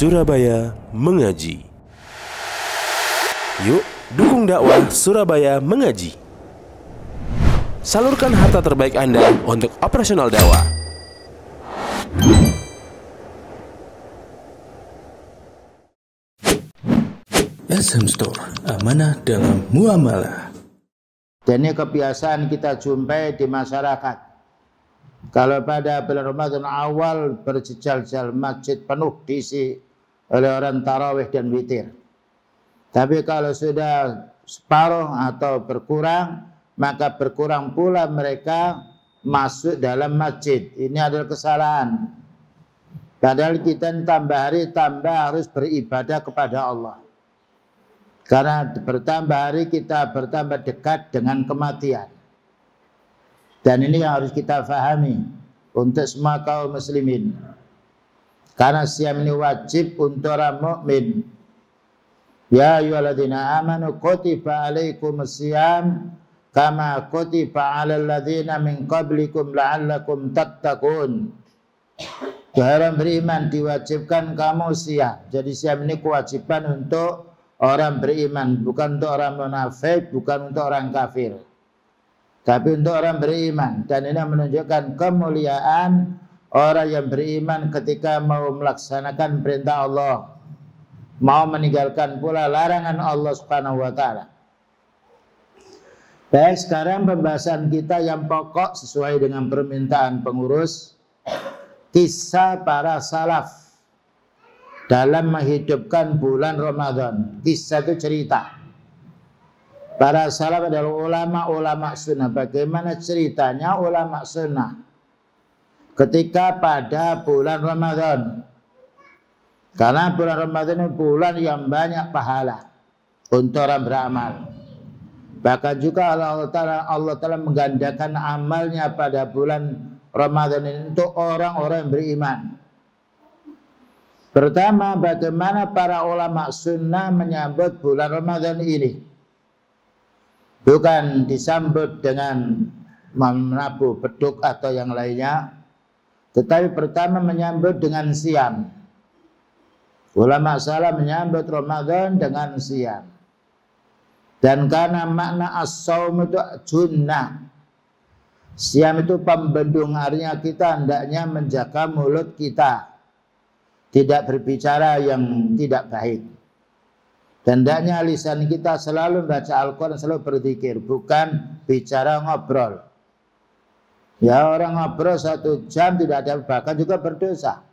Surabaya Mengaji. Yuk, dukung dakwah Surabaya Mengaji. Salurkan harta terbaik Anda untuk operasional dakwah. SM Store, amanah dalam muamalah. Dan ini kebiasaan kita jumpai di masyarakat. Kalau pada bulan Ramadan awal berjejal-jejal masjid penuh diisi oleh orang tarawih dan witir. Tapi kalau sudah separuh atau berkurang, maka berkurang pula mereka masuk dalam masjid. Ini adalah kesalahan. Padahal kita tambah hari tambah harus beribadah kepada Allah. Karena bertambah hari kita bertambah dekat dengan kematian. Dan ini yang harus kita fahami untuk semua kaum muslimin. Karena siam ini wajib untuk orang mukmin. Ya ayyuhalladzina amanu kutiba alaikumus syiyam kama kutiba alal ladzina min qablikum la'allakum tattaqun. Orang beriman diwajibkan kamu siam. Jadi siam ini kewajiban untuk orang beriman, bukan untuk orang munafik, bukan untuk orang kafir. Tapi untuk orang beriman. Dan ini menunjukkan kemuliaan orang yang beriman ketika mau melaksanakan perintah Allah, mau meninggalkan pula larangan Allah Subhanahu wa ta'ala. Baik, sekarang pembahasan kita yang pokok sesuai dengan permintaan pengurus, kisah para salaf dalam menghidupkan bulan Ramadan. Kisah itu cerita. Para salaf adalah ulama-ulama sunnah. Bagaimana ceritanya ulama sunnah ketika pada bulan Ramadan? Karena bulan Ramadan ini bulan yang banyak pahala untuk orang beramal. Bahkan juga Allah Ta'ala menggandakan amalnya pada bulan Ramadan ini untuk orang-orang yang beriman. Pertama, bagaimana para ulama sunnah menyambut bulan Ramadan ini? Bukan disambut dengan menabuh beduk atau yang lainnya, tetapi pertama menyambut dengan siam. Ulama salaf menyambut Ramadan dengan siam. Dan karena makna as-saum itu junnah. Siam itu pembendung, artinya kita hendaknya menjaga mulut kita, tidak berbicara yang tidak baik. Dan hendaknya lisan kita selalu baca Al-Quran, selalu berzikir, bukan bicara ngobrol. Ya, orang ngobrol 1 jam tidak ada, bahkan juga berdosa.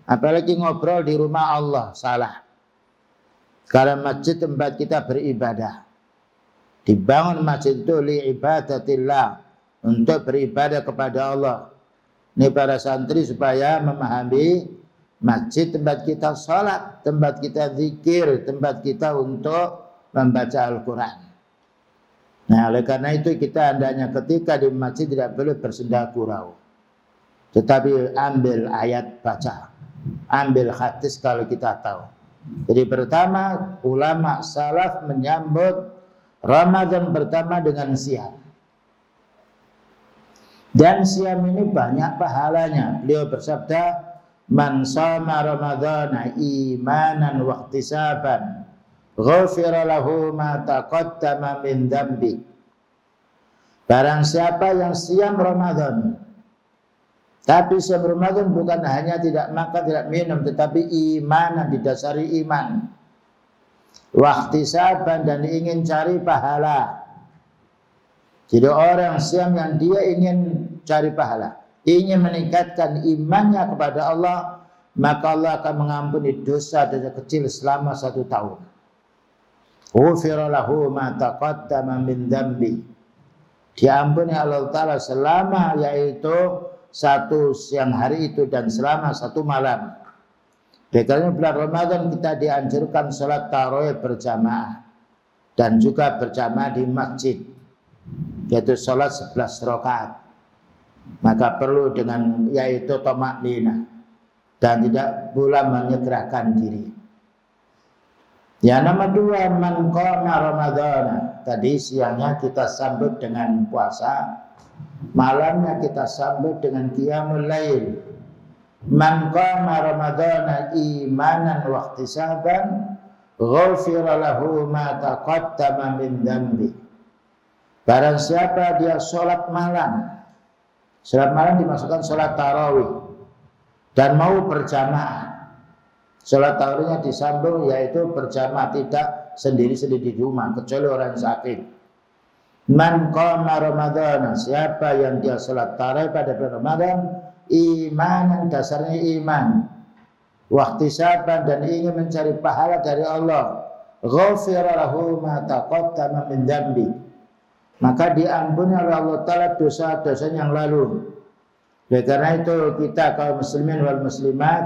Apalagi ngobrol di rumah Allah, salah. Karena masjid tempat kita beribadah. Dibangun masjid itu li ibadatillah, untuk beribadah kepada Allah. Ini para santri supaya memahami masjid tempat kita sholat, tempat kita zikir, tempat kita untuk membaca Al-Quran. Nah, oleh karena itu kita hendaknya ketika di masjid tidak boleh bersenda gurau, tetapi ambil ayat baca, ambil hadis kalau kita tahu. Jadi pertama, ulama salaf menyambut Ramadan pertama dengan siam. Dan siam ini banyak pahalanya. Beliau bersabda, man shoma ramadhana imanan wa ihtisaban ghufira lahu ma taqaddama min dzambi. Barang siapa yang siam Ramadan, tapi siam Ramadan bukan hanya tidak makan, tidak minum, tetapi imanan, didasari iman, wa ihtisaban, dan ingin cari pahala. Jadi orang siam yang dia ingin cari pahala, ingin meningkatkan imannya kepada Allah, maka Allah akan mengampuni dosa-dosa kecil selama 1 tahun. Ghufira lahu ma taqaddama min dzambi. Diampuni Allah Ta'ala selama, yaitu 1 siang hari itu dan selama 1 malam. Karena bulan Ramadan kita dianjurkan sholat tarawih berjamaah dan juga berjamaah di masjid, yaitu sholat 11 rakaat. Maka perlu dengan yaitu tamaknina dan tidak pula menyegerakan diri. Yang nomor 2, man qama Ramadan. Tadi siangnya kita sambut dengan puasa, malamnya kita sambut dengan qiyamul lail. Man qama ramadhana imanan wa ihtisaban ghufira lahu ma taqaddama min dzambi. Barang siapa dia sholat malam. Sholat malam dimaksudkan sholat tarawih dan mau berjamaah. Sholat tarawihnya disambung yaitu berjamaah, tidak sendiri-sendiri di rumah kecuali orang sakit. Man qama ramadhana, siapa yang dia sholat tarawih pada bulan Ramadan imanan, dasarnya iman, wahtisaban, dan ingin mencari pahala dari Allah, ghafira lahu ma taqaddama min dzambi, maka diampuni oleh Allah Ta'ala dosa-dosa yang lalu. Oleh karena itu kita kaum muslimin wal muslimat,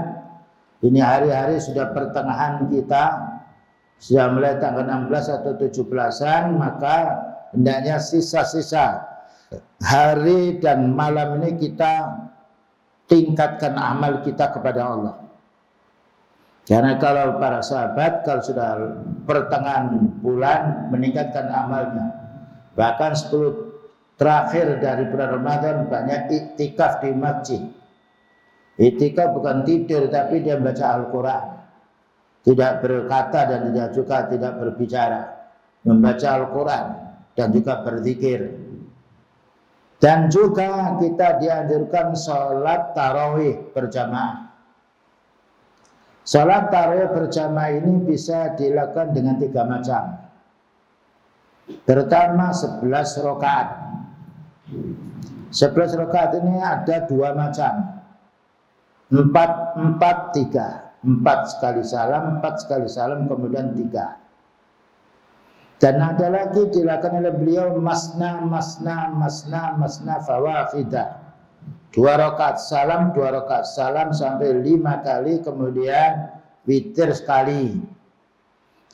ini hari-hari sudah pertengahan kita, sudah mulai tanggal 16 atau 17-an, maka hendaknya sisa-sisa hari dan malam ini kita tingkatkan amal kita kepada Allah. Karena kalau para sahabat kalau sudah pertengahan bulan meningkatkan amalnya. Bahkan 10 terakhir dari bulan Ramadan banyak iktikaf di masjid. Iktikaf bukan tidur tapi dia baca Al-Quran. Tidak berkata dan tidak berbicara. Membaca Al-Quran dan juga berzikir. Dan juga kita dianjurkan sholat tarawih berjamaah. Sholat tarawih berjamaah ini bisa dilakukan dengan 3 macam. Pertama 11 rakaat. 11 rakaat ini ada 2 macam. 4, 3. 4 sekali salam, kemudian 3. Dan ada lagi dilakukan oleh beliau masna fawaqida. 2 rakaat salam sampai 5 kali, kemudian witir sekali.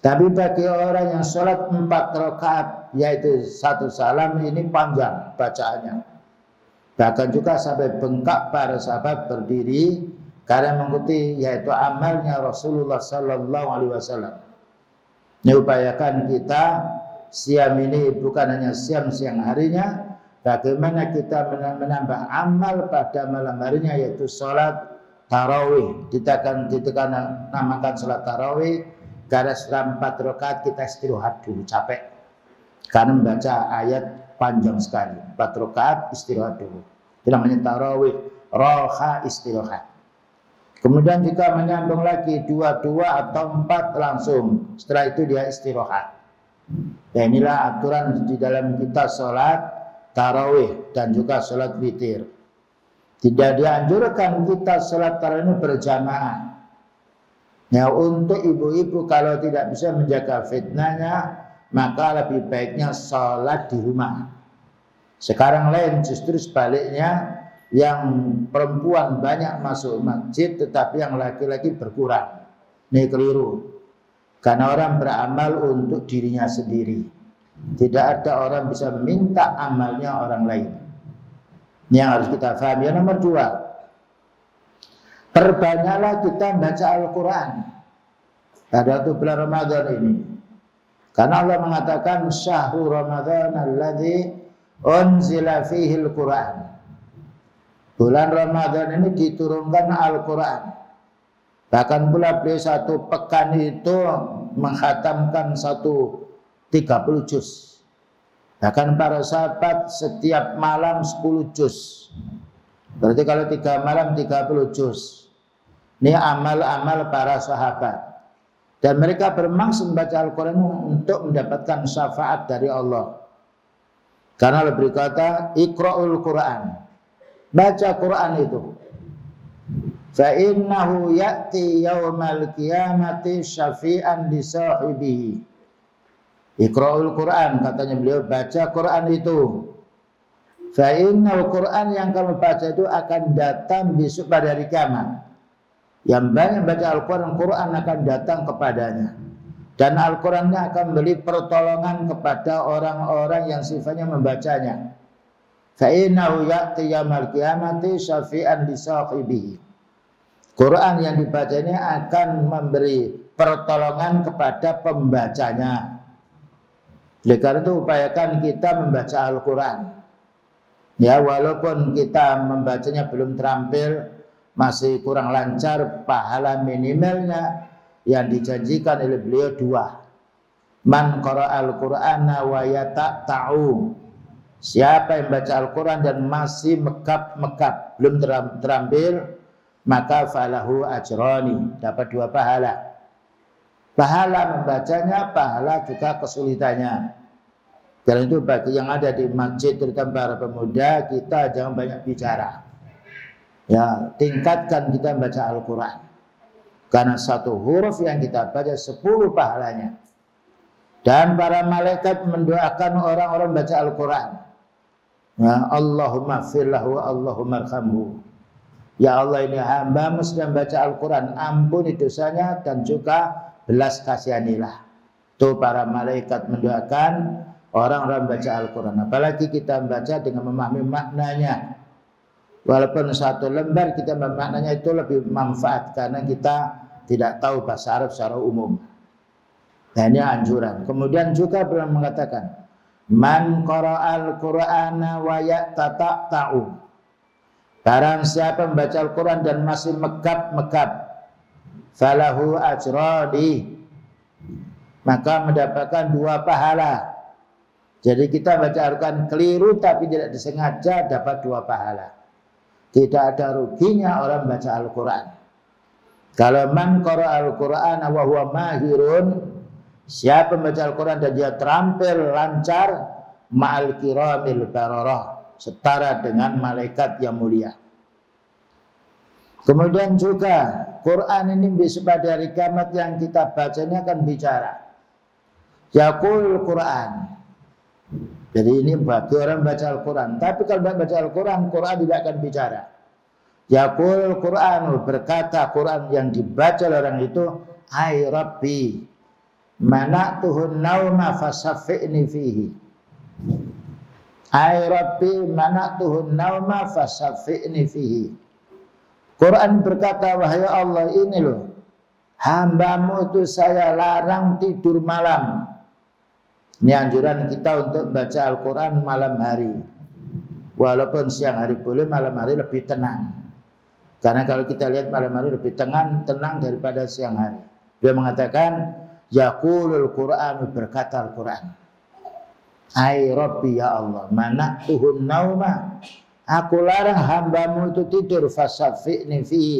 Tapi bagi orang yang sholat 4 rakaat yaitu 1 salam ini panjang bacaannya. Bahkan juga sampai bengkak para sahabat berdiri karena mengikuti yaitu amalnya Rasulullah Sallallahu Alaihi Wasallam. Upayakan kita siam ini bukan hanya siam siang harinya, bagaimana kita menambah amal pada malam harinya yaitu sholat tarawih. Kita akan namakan sholat tarawih karena setelah 4 rakaat kita istirahat dulu, capek karena membaca ayat panjang sekali. 4 rakaat istirahat dulu, itu namanya tarawih, roha istirahat. Kemudian jika menyambung lagi 2 atau 4 langsung, setelah itu dia istirahat. Ya inilah aturan di dalam kita sholat tarawih dan juga sholat witir. Tidak dianjurkan kita sholat tarawih ini berjamaah. Ya untuk ibu-ibu kalau tidak bisa menjaga fitnahnya, maka lebih baiknya sholat di rumah. Sekarang lain justru sebaliknya, yang perempuan banyak masuk masjid tetapi yang laki-laki berkurang. Ini keliru. Karena orang beramal untuk dirinya sendiri. Tidak ada orang bisa minta amalnya orang lain. Ini yang harus kita pahami. Yang nomor 2, perbanyaklah kita baca Al-Quran pada waktu bulan Ramadan ini. Karena Allah mengatakan syahrul Ramadan alladzi unzila fihi al-Quran. Bulan Ramadan ini diturunkan Al-Quran. Bahkan pula beliau 1 pekan itu menghatamkan 30 juz. Bahkan para sahabat setiap malam 10 juz. Berarti kalau 3 malam 30 juz. Ini amal-amal para sahabat. Dan mereka bermaksud membaca Al-Quran untuk mendapatkan syafaat dari Allah. Karena Allah berkata, Iqra'ul Quran. Baca Quran itu. Fa innahu ya'ti yaumal qiyamati syafi'an li sahibihi. Iqra'ul Quran, katanya beliau, baca Quran itu. Fa innal Quran yang kamu baca itu akan datang besok pada hari kiamat. Yang banyak baca Al-Quran, Quran akan datang kepadanya. Dan Al-Qurannya akan beri pertolongan kepada orang-orang yang sifatnya membacanya. Fa'innahu ya'ti yaumal qiyamati syafi'an li sahibihi. Quran yang dibacanya akan memberi pertolongan kepada pembacanya. Oleh karena itu upayakan kita membaca Al-Quran. Ya walaupun kita membacanya belum terampil, masih kurang lancar, pahala minimalnya yang dijanjikan oleh beliau 2. Man qara'al Qur'ana wa yata'u. Siapa yang baca Al-Quran dan masih mekap-mekap, belum terambil, maka falahu ajrani, dapat 2 pahala. Pahala membacanya, pahala juga kesulitannya. Karena itu bagi yang ada di masjid, terutama para pemuda, kita jangan banyak bicara. Ya, tingkatkan kita baca Al-Quran. Karena 1 huruf yang kita baca 10 pahalanya. Dan para malaikat mendoakan orang-orang baca Al-Quran. Ya, Allahumma firlahu, Allahumma arhamhu. Ya Allah, ini hamba-Mu sedang baca Al-Quran, ampuni dosanya dan juga belas kasihanilah. Itu para malaikat mendoakan orang-orang baca Al-Quran. Apalagi kita membaca dengan memahami maknanya. Walaupun 1 lembar kita memaknanya itu lebih manfaat karena kita tidak tahu bahasa Arab secara umum. Nah, ini anjuran. Kemudian juga beliau mengatakan, man qara'al Qur'ana wa yata'u. Barang siapa membaca Al-Quran dan masih megap-megap, falahu ajrani, maka mendapatkan 2 pahala. Jadi kita baca Al-Quran keliru tapi tidak disengaja, dapat 2 pahala. Tidak ada ruginya orang baca Al-Quran. Kalau man qara'al Qur'ana wa huwa mahirun, siapa membaca Al-Quran dan dia terampil lancar, ma'al kiramil bararah, setara dengan malaikat yang mulia. Kemudian juga Quran ini pada hari kiamat yang kita bacanya akan bicara. Yaqul Quran. Jadi ini bagi orang baca Al-Quran. Tapi kalau tidak baca Al-Quran, Quran tidak akan bicara. Yaqul Quran, berkata Quran yang dibaca oleh orang itu, ai Rabbi, mana'tuhun nauma fasaffi'ni fihi. Ai Rabbi, mana'tuhun nauma fasaffi'ni fihi. Quran berkata, wahai Allah, ini loh, hamba-Mu itu saya larang tidur malam. Ini anjuran kita untuk baca Al-Quran malam hari. Walaupun siang hari boleh, malam hari lebih tenang. Karena kalau kita lihat malam hari lebih tenang daripada siang hari. Dia mengatakan, yaqulul Quran, berkata Al-Quran, ai Rabbi, ya Allah, mana'tuhun nauma, aku larang hamba-Mu itu tidur, fasaffi'ni fihi.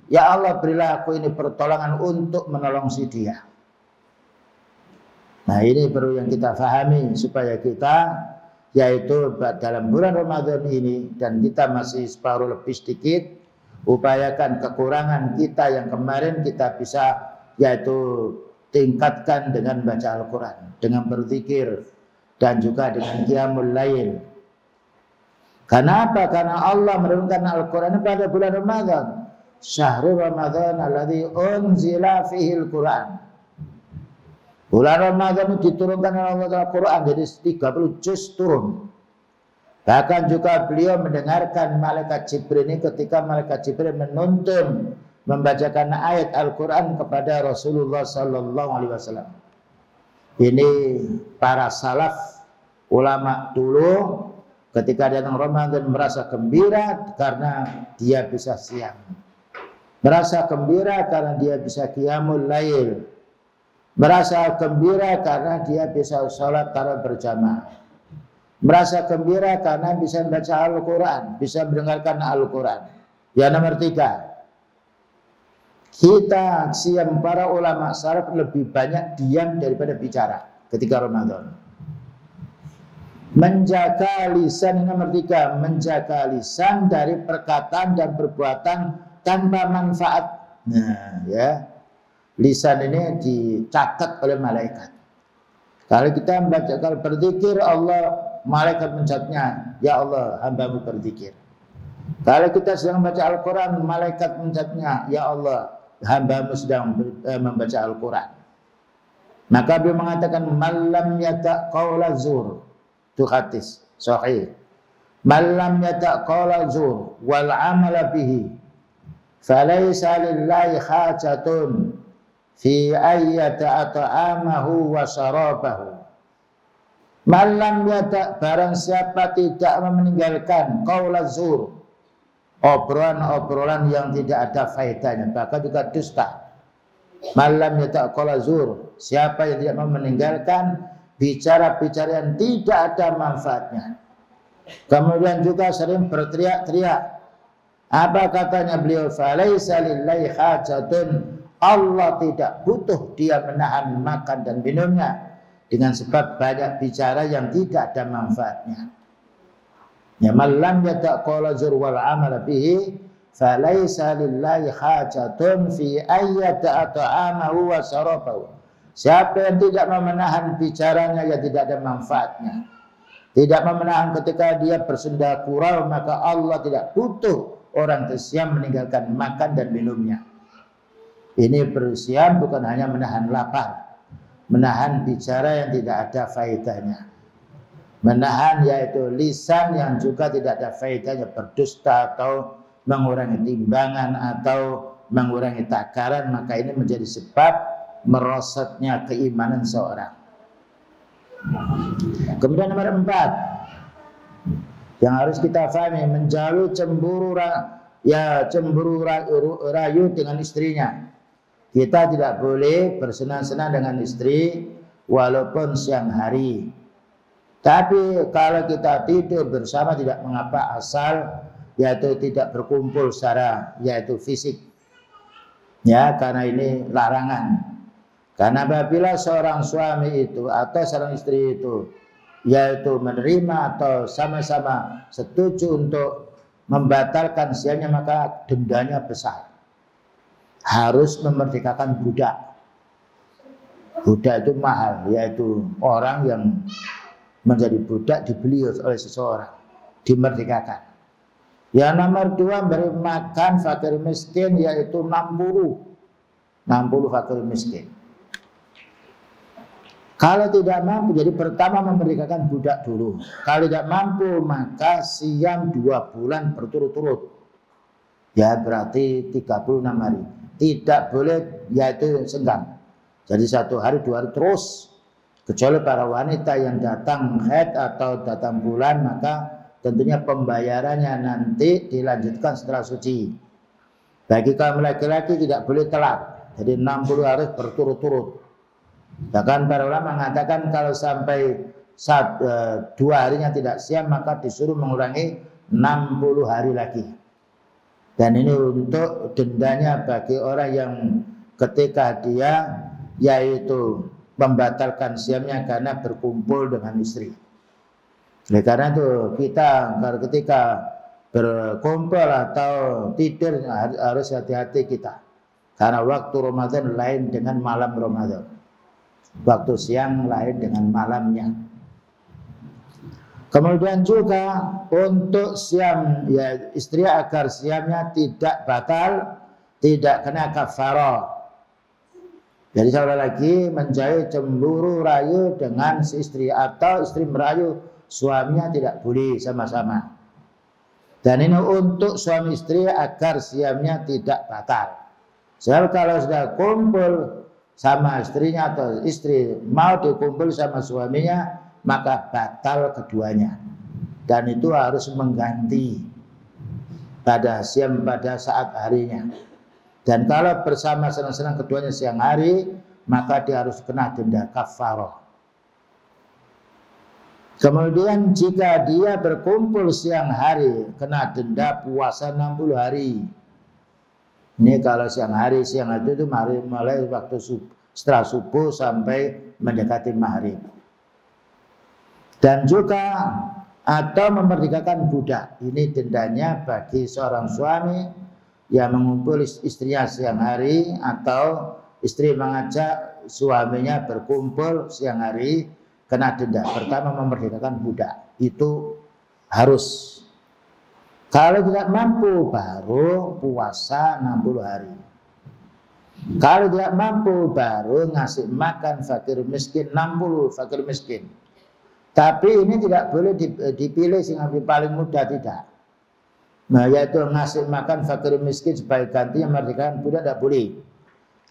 Ya Allah, berilah aku ini pertolongan untuk menolong si dia. Nah, ini perlu yang kita fahami supaya kita, yaitu dalam bulan Ramadan ini, dan kita masih separuh lebih sedikit, upayakan kekurangan kita yang kemarin kita bisa, yaitu tingkatkan dengan baca Al-Quran, dengan berzikir, dan juga dengan qiyamul lail. Karena apa? Karena Allah menurunkan Al-Quran pada bulan Ramadan. Syahrul Ramadan alladzi unzila fihi Al-Quran. Bulan Ramadan itu diturunkan oleh Allah Al-Quran, jadi 30 juz turun. Bahkan juga beliau mendengarkan malaikat Jibril ini ketika malaikat Jibril menuntun membacakan ayat Al-Quran kepada Rasulullah Sallallahu Alaihi Wasallam. Ini para salaf ulama dulu ketika datang Ramadan merasa gembira karena dia bisa siang, merasa gembira karena dia bisa qiyamul lail, merasa gembira karena dia bisa sholat tarawih berjamaah, merasa gembira karena bisa membaca Al-Quran, bisa mendengarkan Al-Quran. Yang nomor 3, kita siang para ulama salaf lebih banyak diam daripada bicara ketika Ramadan. Menjaga lisan, nomor 3, menjaga lisan dari perkataan dan perbuatan tanpa manfaat. Nah, ya, lisan ini dicatat oleh malaikat. Kalau kita membaca, kalau berzikir, Allah, malaikat mencatatnya, ya Allah, hamba-Mu berzikir. Kalau kita sedang membaca Al-Quran, malaikat mencatatnya, ya Allah, hamba-Mu sedang membaca Al-Quran. Maka beliau mengatakan, malam yata' qawla zur, itu hadis sahih. Malam yata' qawla zur wal amala bihi, falaysa lillahi hajatun fi ayyata ta'amahu wa syarabahu. Malam yata', barang siapa tidak meninggalkan qawla zur, obrolan-obrolan yang tidak ada faedahnya, bahkan juga dusta. Malam yataqala zur, siapa yang tidak mau meninggalkan bicara-bicara yang tidak ada manfaatnya. Kemudian juga sering berteriak-teriak. Apa katanya beliau? Falaisa lillahi hajatun, Allah tidak butuh dia menahan makan dan minumnya dengan sebab banyak bicara yang tidak ada manfaatnya. Ya malam yataqala zur wal amal bihi falaisa lillahi hajatun fi ayyata ta'amahu wa sarabahu. Siapa yang tidak mau menahan bicaranya yang tidak ada manfaatnya, tidak mau menahan ketika dia bersenda gurau, maka Allah tidak butuh orang tersiam meninggalkan makan dan minumnya. Ini bersiam bukan hanya menahan lapar, menahan bicara yang tidak ada faedahnya, menahan yaitu lisan yang juga tidak ada faedahnya, berdusta atau mengurangi timbangan atau mengurangi takaran, maka ini menjadi sebab merosotnya keimanan seorang. Kemudian nomor 4 yang harus kita pahami, menjauhi cemburu rayu dengan istrinya. Kita tidak boleh bersenang-senang dengan istri walaupun siang hari. Tapi kalau kita tidur bersama tidak mengapa, asal yaitu tidak berkumpul secara yaitu fisik. Ya, karena ini larangan. Karena apabila seorang suami itu atau seorang istri itu yaitu menerima atau sama-sama setuju untuk membatalkan siangnya, maka dendanya besar. Harus memerdekakan budak. Budak itu mahal, yaitu orang yang menjadi budak dibeli oleh seseorang, dimerdekakan. Yang nomor 2, beri makan fakir miskin, yaitu 60 fakir miskin. Kalau tidak mampu, jadi pertama memerdekakan budak dulu. Kalau tidak mampu, maka siam 2 bulan berturut-turut. Ya berarti 36 hari. Tidak boleh yaitu senggang. Jadi 1 hari 2 hari terus. Kecuali para wanita yang datang haid atau datang bulan, maka tentunya pembayarannya nanti dilanjutkan setelah suci. Bagi kaum laki-laki tidak boleh telat. Jadi 60 hari berturut-turut. Bahkan para ulama mengatakan kalau sampai 2 harinya tidak siam, maka disuruh mengurangi 60 hari lagi. Dan ini untuk dendanya bagi orang yang ketika dia yaitu membatalkan siamnya karena berkumpul dengan istri. Oleh karena itu kita ketika berkumpul atau tidur harus hati-hati kita. Karena waktu Ramadan lain dengan malam Ramadan. Waktu siang lain dengan malamnya. Kemudian juga untuk siam ya istri agar siamnya tidak batal, tidak kena kafarah. Jadi seorang lagi menjauhi cemburu rayu dengan si istri atau istri merayu suaminya, tidak boleh sama-sama. Dan ini untuk suami istri agar siamnya tidak batal. Sebab kalau sudah kumpul sama istrinya atau istri mau dikumpul sama suaminya, maka batal keduanya. Dan itu harus mengganti pada siam pada saat harinya. Dan kalau bersama senang-senang keduanya siang hari, maka dia harus kena denda kafarah. Kemudian jika dia berkumpul siang hari, kena denda puasa 60 hari. Ini kalau siang hari itu mulai waktu setelah subuh sampai mendekati maghrib. Dan juga atau memerdekakan budak. Ini dendanya bagi seorang suami yang mengumpul istrinya siang hari atau istri mengajak suaminya berkumpul siang hari, kena denda. Pertama memerdekakan budak. Itu harus. Kalau tidak mampu baru puasa 60 hari. Kalau tidak mampu baru ngasih makan fakir miskin 60 fakir miskin. Tapi ini tidak boleh dipilih sehingga paling mudah, tidak. Nah, yaitu ngasih makan fakir miskin sebagai gantinya merdekakan budak tidak boleh.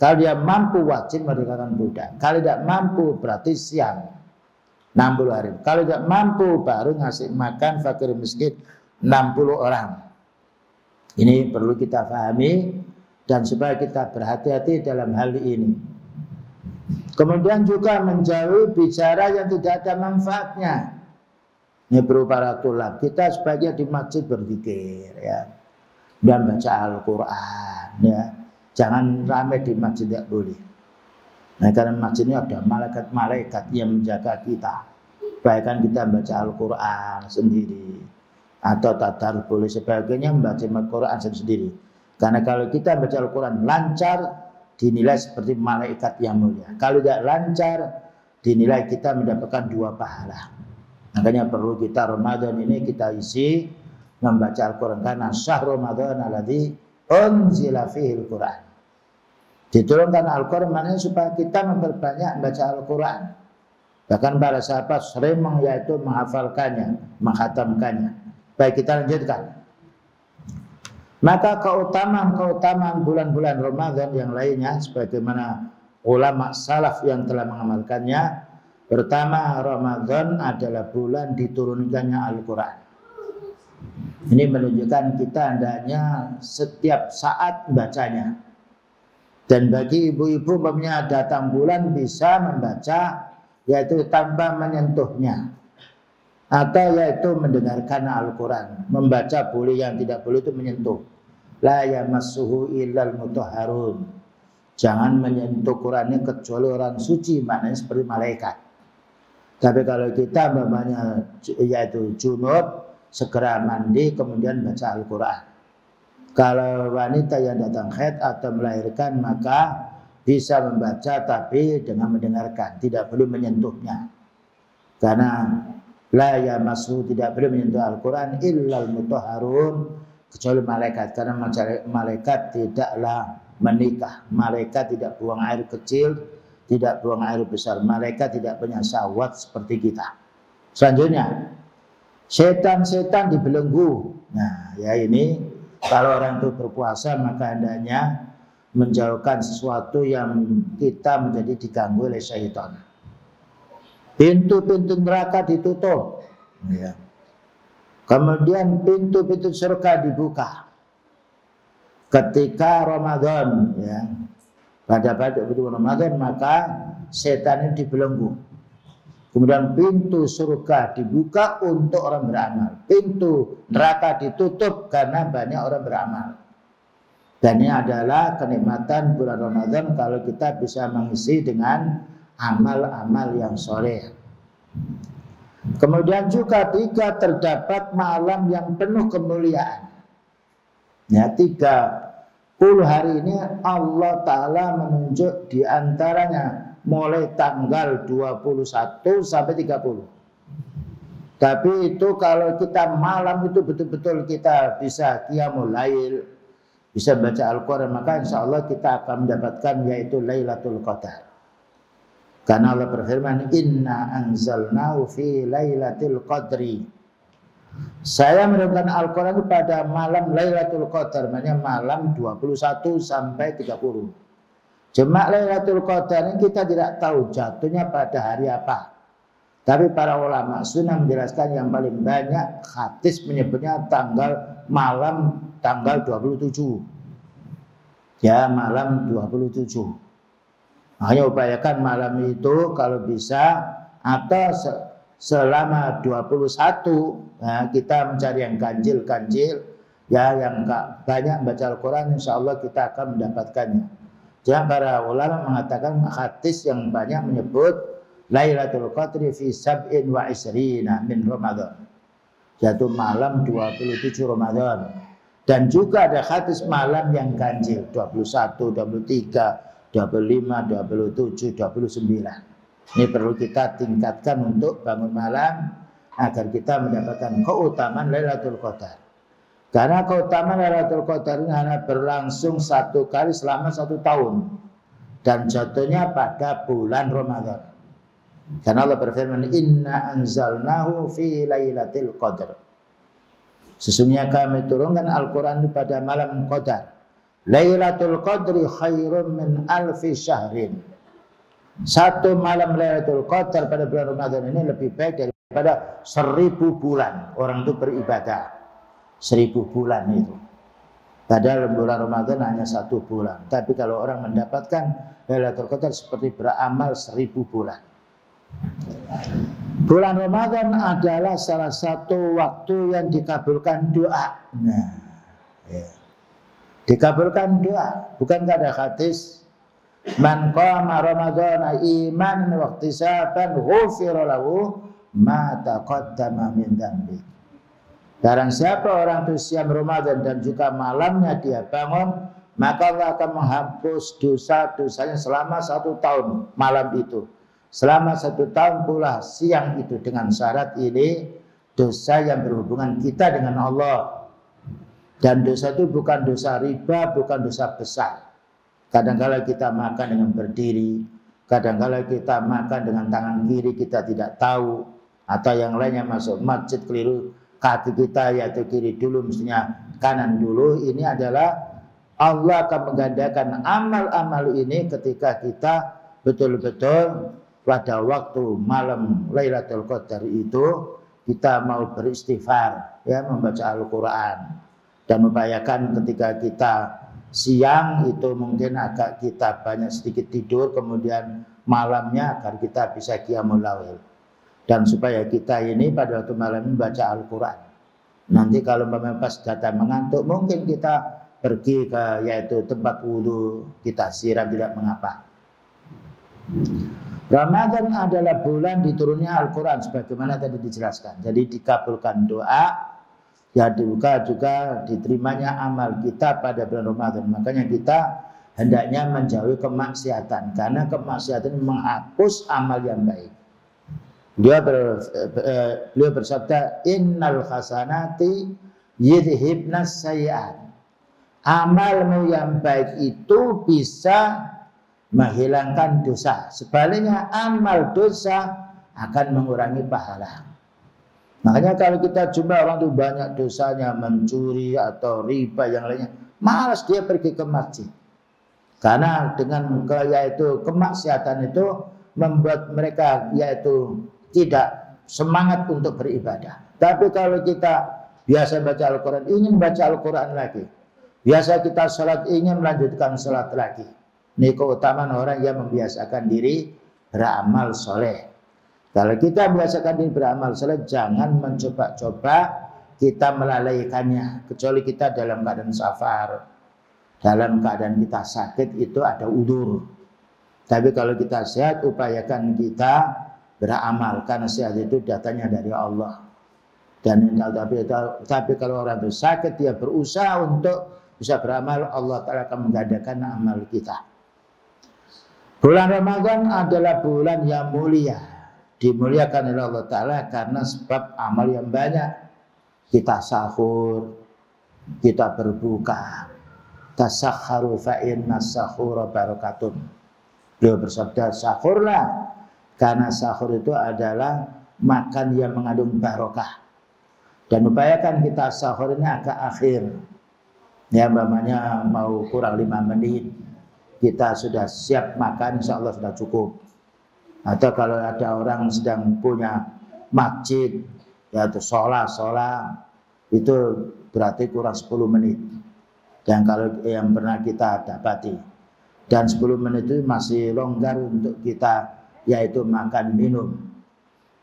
Kalau dia mampu wajib merdekakan budak. Kalau tidak mampu berarti siam 60 hari. Kalau tidak mampu baru ngasih makan fakir miskin 60 orang. Ini perlu kita pahami dan supaya kita berhati-hati dalam hal ini. Kemudian juga menjauhi bicara yang tidak ada manfaatnya. Ini perlu para tulab. Kita sebaiknya di masjid berzikir ya. Dan baca Al-Quran ya. Jangan ramai di masjid, tidak boleh. Nah, karena masjid ini ada malaikat-malaikat yang menjaga kita. Bahkan kita baca Al-Quran sendiri atau tadarus boleh, sebagainya membaca Al-Quran sendiri. Karena kalau kita baca Al-Quran lancar, dinilai seperti malaikat yang mulia. Kalau tidak lancar, dinilai kita mendapatkan 2 pahala. Makanya perlu kita Ramadan ini kita isi membaca Al-Quran, karena syahrul Ramadan alladzi unzila fihi Al-Quran. Diturunkan Al-Quran maknanya supaya kita memperbanyak membaca Al-Quran. Bahkan para sahabat sering yaitu menghafalkannya, menghatamkannya. Baik, kita lanjutkan. Maka keutamaan bulan-bulan Ramadan yang lainnya sebagaimana ulama salaf yang telah mengamalkannya. Pertama, Ramadan adalah bulan diturunkannya Al-Quran. Ini menunjukkan kita hendaknya setiap saat membacanya. Dan bagi ibu-ibu umpamanya datang bulan bisa membaca yaitu tanpa menyentuhnya. Atau yaitu mendengarkan Al-Quran. Membaca boleh, yang tidak boleh itu menyentuh. La yamassuhu illal mutahharun. Jangan menyentuh Qurannya kecuali orang suci, maknanya seperti malaikat. Tapi kalau kita umpamanya yaitu junub, segera mandi kemudian baca Al-Quran. Kalau wanita yang datang haid atau melahirkan maka bisa membaca tapi dengan mendengarkan, tidak boleh menyentuhnya. Karena la yamassuhu, tidak boleh menyentuh Al-Quran illal mutahharun, kecuali malaikat. Karena malaikat tidaklah menikah, malaikat tidak buang air kecil, tidak buang air besar, malaikat tidak punya syahwat seperti kita. Selanjutnya, setan-setan dibelenggu. Nah, ya ini kalau orang itu berpuasa maka hendaknya menjauhkan sesuatu yang kita menjadi diganggu oleh syaitan. Pintu-pintu neraka ditutup. Ya. Kemudian pintu-pintu surga dibuka. Ketika Ramadan, ya, pada bulan Ramadan maka setan ini dibelenggu. Kemudian pintu surga dibuka untuk orang beramal. Pintu neraka ditutup karena banyak orang beramal. Dan ini adalah kenikmatan bulan Ramadan kalau kita bisa mengisi dengan amal-amal yang soleh. Kemudian juga tiga, terdapat malam yang penuh kemuliaan. Ya, 30 hari ini Allah Ta'ala menunjuk diantaranya mulai tanggal 21 sampai 30. Tapi itu kalau kita malam itu betul-betul kita bisa qiyamul lail, bisa baca Al-Quran, maka insya Allah kita akan mendapatkan yaitu Lailatul Qadar. Karena Allah berfirman, Inna anzalnahu fi Lailatul Qadri. Saya menurunkan Al-Quran pada malam Lailatul Qadar, maknanya malam 21 sampai 30. Cuma Lailatul Qadar ini kita tidak tahu jatuhnya pada hari apa. Tapi para ulama sunnah menjelaskan yang paling banyak hadis menyebutnya malam tanggal 27. Ya, malam 27. Hanya upayakan malam itu kalau bisa atau selama 21 ya, kita mencari yang ganjil-ganjil ya, yang enggak banyak baca Al-Quran, insya Allah kita akan mendapatkannya. Jadi para ulama mengatakan hadis yang banyak menyebut Lailatul Qadri fi sab'in wa isrina min Ramadan, yaitu malam 27 Ramadan. Dan juga ada hadis malam yang ganjil 21, 23, 25, 27, 29. Ini perlu kita tingkatkan untuk bangun malam agar kita mendapatkan keutamaan Lailatul Qadar. Karena keutamaan Lailatul Qadar ini hanya berlangsung satu kali selama 1 tahun dan jatuhnya pada bulan Ramadan. Karena Allah berfirman, Inna anzalnahu fi Lailatul Qadar. Sesungguhnya kami turunkan Al-Quran pada malam Qadar. Lailatul Qadri khairun min alfi syahrin. Satu malam Lailatul Qadar pada bulan Ramadan ini lebih baik daripada 1000 bulan orang itu beribadah. 1000 bulan itu. Padahal bulan Ramadan hanya 1 bulan. Tapi kalau orang mendapatkan Lailatul Qadar seperti beramal 1000 bulan. Bulan Ramadan adalah salah satu waktu yang dikabulkan doa. Nah, ya. Dikabulkan doa. Bukan ada hadis man qama ramadhana imanan wa ihtisaban ghufira lahu ma taqaddama min dzambi. Barang siapa orang itu siam Ramadan dan juga malamnya dia bangun, maka Allah akan menghapus dosa-dosanya selama 1 tahun malam itu. Selama 1 tahun pula siang itu, dengan syarat ini dosa yang berhubungan kita dengan Allah. Dan dosa itu bukan dosa riba, bukan dosa besar. Kadang-kala kita makan dengan berdiri, kadang-kala kita makan dengan tangan kiri kita tidak tahu, atau yang lainnya masuk masjid keliru, kaki kita yaitu kiri dulu, mestinya kanan dulu. Ini adalah Allah akan menggandakan amal-amal ini ketika kita betul-betul pada waktu malam Lailatul Qadar itu kita mau beristighfar, ya, membaca Al-Quran, dan upayakan ketika kita siang itu mungkin agak kita banyak sedikit tidur, kemudian malamnya agar kita bisa qiyamul lail. Dan supaya kita ini pada waktu malam membaca Al-Quran. Nanti kalau pas datang mengantuk, mungkin kita pergi ke yaitu tempat wudhu, kita siram, tidak mengapa. Ramadan adalah bulan diturunnya Al-Quran sebagaimana tadi dijelaskan. Jadi dikabulkan doa, ya juga diterimanya amal kita pada bulan Ramadan. Makanya kita hendaknya menjauhi kemaksiatan, karena kemaksiatan menghapus amal yang baik. Beliau bersabda, innal hasanati yudhibnas sayyi'at. Amalmu yang baik itu bisa menghilangkan dosa. Sebaliknya amal dosa akan mengurangi pahala. Makanya kalau kita jumpa orang itu banyak dosanya, mencuri atau riba yang lainnya, malas dia pergi ke masjid. Karena dengan yaitu kemaksiatan itu membuat mereka yaitu tidak semangat untuk beribadah. Tapi kalau kita biasa baca Al-Quran, ingin baca Al-Quran lagi, biasa kita sholat, ingin melanjutkan sholat lagi. Ini keutamaan orang yang membiasakan diri beramal soleh. Kalau kita biasakan diri beramal soleh, jangan mencoba-coba kita melalaikannya. Kecuali kita dalam keadaan safar, dalam keadaan kita sakit, itu ada udzur. Tapi kalau kita sehat, upayakan kita beramal, karena sehat itu datanya dari Allah. Dan tapi kalau orang itu sakit, dia berusaha untuk bisa beramal, Allah Ta'ala akan menggandakan amal kita. Bulan Ramadan adalah bulan yang mulia, dimuliakan oleh Allah Ta'ala karena sebab amal yang banyak. Kita sahur, kita berbuka, tasakharu fa inna sahura barakatun. Beliau bersabda, sahurlah, karena sahur itu adalah makan yang mengandung barokah. Dan upayakan kita sahur ini agak akhir. Ya, umpamanya mau kurang 5 menit, kita sudah siap makan, insya Allah sudah cukup. Atau kalau ada orang sedang punya masjid, yaitu sholat, itu berarti kurang 10 menit. Dan kalau yang pernah kita dapati. Dan 10 menit itu masih longgar untuk kita yaitu makan minum.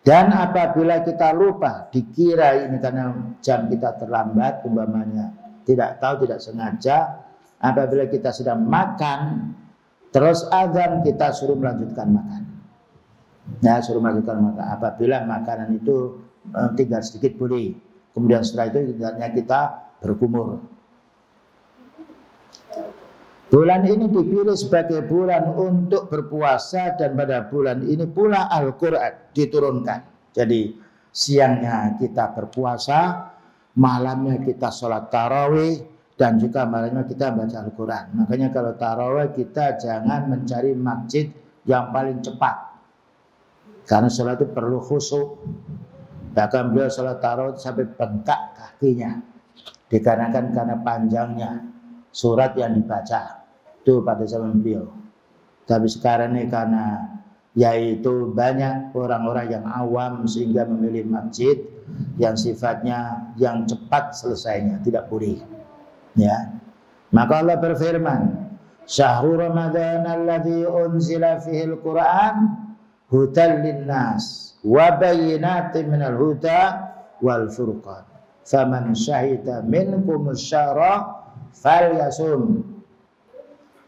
Dan apabila kita lupa, dikira ini karena jam kita terlambat, umpamanya tidak tahu, tidak sengaja, apabila kita sedang makan, terus azan, kita suruh melanjutkan makan. Ya, suruh melanjutkan makan. Apabila makanan itu tinggal sedikit boleh. Kemudian setelah itu kita berkumur. Bulan ini dipilih sebagai bulan untuk berpuasa, dan pada bulan ini pula Al-Quran diturunkan. Jadi siangnya kita berpuasa, malamnya kita sholat tarawih, dan juga malamnya kita baca Al-Quran. Makanya kalau tarawih kita jangan mencari masjid yang paling cepat, karena sholat itu perlu khusyuk. Bahkan beliau sholat tarawih sampai bengkak kakinya, dikarenakan karena panjangnya surat yang dibaca itu pada zaman beliau. Tapi sekarang ini karena yaitu banyak orang-orang yang awam sehingga memilih masjid yang sifatnya yang cepat selesainya, tidak boleh. Ya, Maka Allah berfirman, Syahrul Ramadan alladzi unzila fihil Qur'an hudan linnas wa bayyinatin minal huda wal furqan. Faman syahida minkumus syahra falyasum.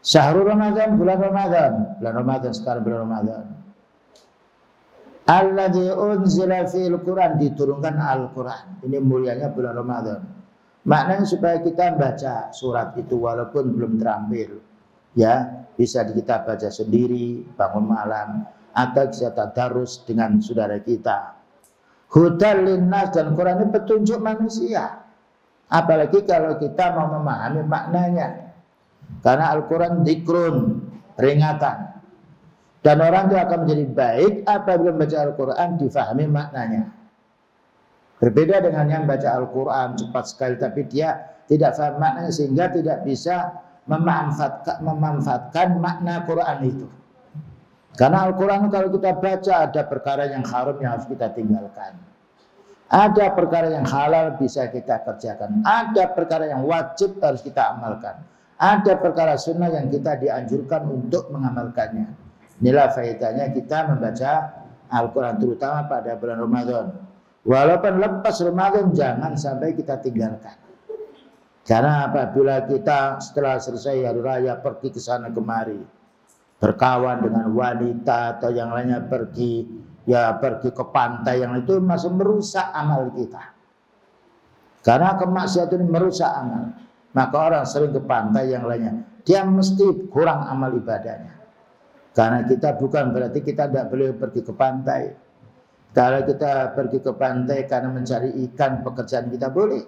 Syahrul Ramadan, bulan Ramadan sekarang bulan Ramadan. Alladzi unzila fil Quran, diturunkan Al-Quran. Ini mulianya bulan Ramadan. Maknanya supaya kita baca surat itu walaupun belum terampil, ya bisa kita baca sendiri bangun malam atau bisa tadarus dengan saudara kita. Hudal linnas, dan Quran ini petunjuk manusia. Apalagi kalau kita mau memahami maknanya. Karena Al-Quran dzikrun, peringatan. Dan orang itu akan menjadi baik apabila membaca Al-Quran difahami maknanya. Berbeda dengan yang baca Al-Quran cepat sekali tapi dia tidak paham maknanya sehingga tidak bisa memanfaatkan makna Quran itu. Karena Al-Quran kalau kita baca ada perkara yang haram yang harus kita tinggalkan. Ada perkara yang halal bisa kita kerjakan. Ada perkara yang wajib harus kita amalkan. Ada perkara sunnah yang kita dianjurkan untuk mengamalkannya. Inilah faedahnya kita membaca Al-Quran terutama pada bulan Ramadan. Walaupun lepas Ramadan jangan sampai kita tinggalkan. Karena apabila kita setelah selesai hari raya pergi ke sana kemari, berkawan dengan wanita atau yang lainnya pergi ke pantai, yang itu masih merusak amal kita. Karena kemaksiatan ini merusak amal. Maka orang sering ke pantai yang lainnya, dia mesti kurang amal ibadahnya. Karena kita bukan berarti kita tidak boleh pergi ke pantai. Kalau kita pergi ke pantai karena mencari ikan, pekerjaan kita boleh.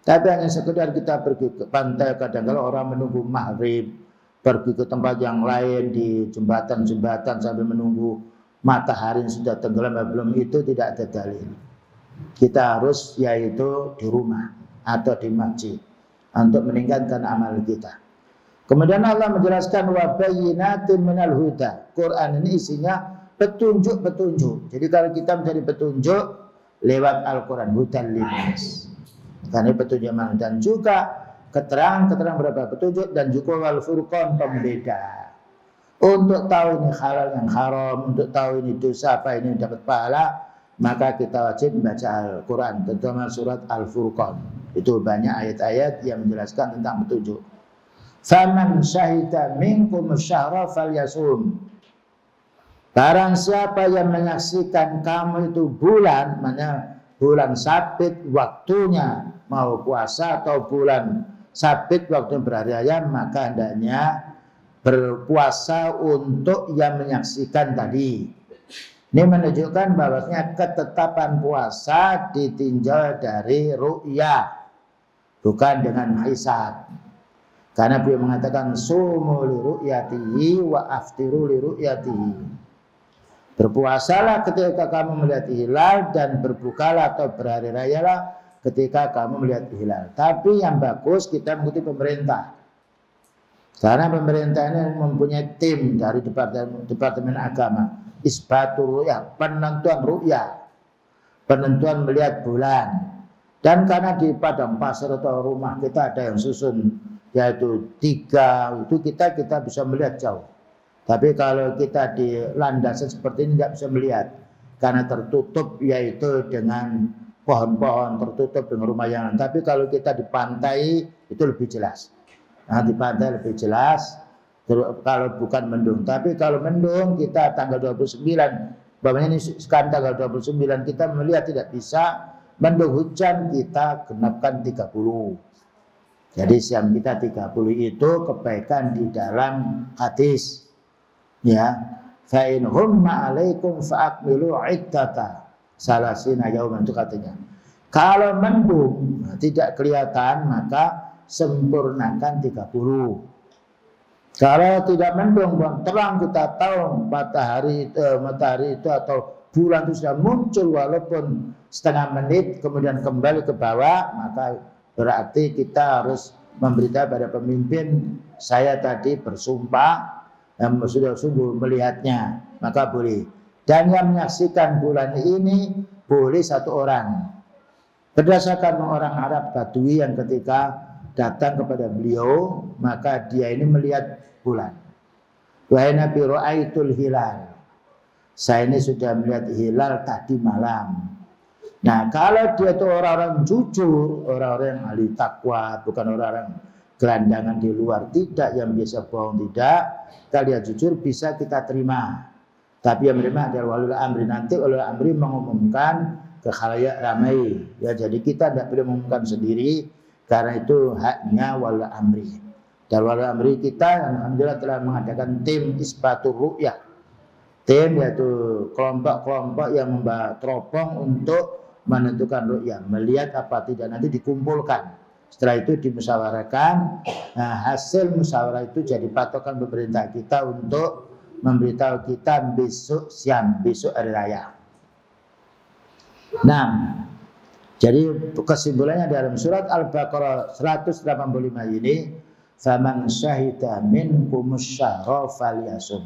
Tapi hanya sekedar kita pergi ke pantai, kadang kalau orang menunggu maghrib, pergi ke tempat yang lain di jembatan-jembatan sambil menunggu matahari sudah tenggelam, belum, itu tidak ada dalil. Kita harus yaitu di rumah atau di masjid untuk meningkatkan amal kita. Kemudian Allah menjelaskan wa bayyinatin minal huda. Quran ini isinya petunjuk-petunjuk. Jadi kalau kita mencari petunjuk lewat Al-Quran, hudan linnas. Karena petunjuk mana, dan juga keterangan berapa petunjuk, dan juga wal furqan, pembeda. Untuk tahu ini halal yang haram, untuk tahu ini dosa apa ini dapat pahala, maka kita wajib membaca Al-Quran, terutama surat Al-Furqan. Itu banyak ayat-ayat yang menjelaskan tentang petunjuk. Faman syahida minkum syahra falyasum. Barang siapa yang menyaksikan kamu itu bulan, maknanya bulan sabit waktunya, mau puasa atau bulan sabit waktu berhari raya, maka hendaknya berpuasa untuk yang menyaksikan tadi. Ini menunjukkan bahwasanya ketetapan puasa ditinjau dari ru'yah, bukan dengan hisab. Karena beliau mengatakan sumu li ru'yatihi wa aftiru li ru'yatihi. Berpuasalah ketika kamu melihat hilal, dan berbukalah atau berhari rayalah ketika kamu melihat hilal. Tapi yang bagus kita mengikuti pemerintah. Karena pemerintah ini mempunyai tim dari Departemen Agama, isbatul ru'yah, penentuan ru'yah, penentuan melihat bulan. Dan karena di padang pasir atau rumah kita ada yang susun, yaitu 3, itu kita bisa melihat jauh. Tapi kalau kita di landasan seperti ini tidak bisa melihat, karena tertutup yaitu dengan pohon-pohon, tertutup dengan rumah yang. Tapi kalau kita di pantai itu lebih jelas. Nah, di pantai lebih jelas kalau bukan mendung. Tapi kalau mendung kita tanggal 29, bahwa ini sekarang tanggal 29 kita melihat tidak bisa. Mendung hujan kita genapkan 30. Jadi siam kita 30 itu kebaikan di dalam hadis. Ya, fa in humma alaikum fa'akmilu iddata salasina yauman, itu katanya. Kalau mendung tidak kelihatan maka sempurnakan 30. Kalau tidak mendung terang, kita tahu matahari itu atau bulan itu sudah muncul walaupun setengah menit kemudian kembali ke bawah, maka berarti kita harus memberitahu pada pemimpin, saya tadi bersumpah yang sudah sungguh melihatnya, maka boleh. Dan yang menyaksikan bulan ini boleh 1 orang. Berdasarkan orang Arab Badui yang ketika datang kepada beliau, maka dia ini melihat bulan. Wahai Nabi, ra'aitul hilal. Saya ini sudah melihat hilal tadi malam. Nah, kalau dia itu orang-orang jujur, orang-orang yang ahli takwa, bukan orang-orang gelandangan di luar, tidak yang biasa bohong, tidak. Kalau dia jujur bisa kita terima. Tapi yang menerima adalah walul amri. Nanti walul amri mengumumkan ke khalayak ramai. Ya, jadi kita tidak boleh mengumumkan sendiri, karena itu haknya walul amri. Dan walul amri kita alhamdulillah telah mengadakan tim isbatur ru'yah. Tim yaitu kelompok-kelompok yang membawa teropong untuk menentukan ru'yah, melihat apa tidak, nanti dikumpulkan. Setelah itu dimusyawarahkan. Nah, hasil musyawarah itu jadi patokan pemerintah kita untuk memberitahu kita besok siang, besok hari raya. Nah, jadi kesimpulannya dalam surat Al-Baqarah 185 ini, faman syahida minkumus syahra falyasum.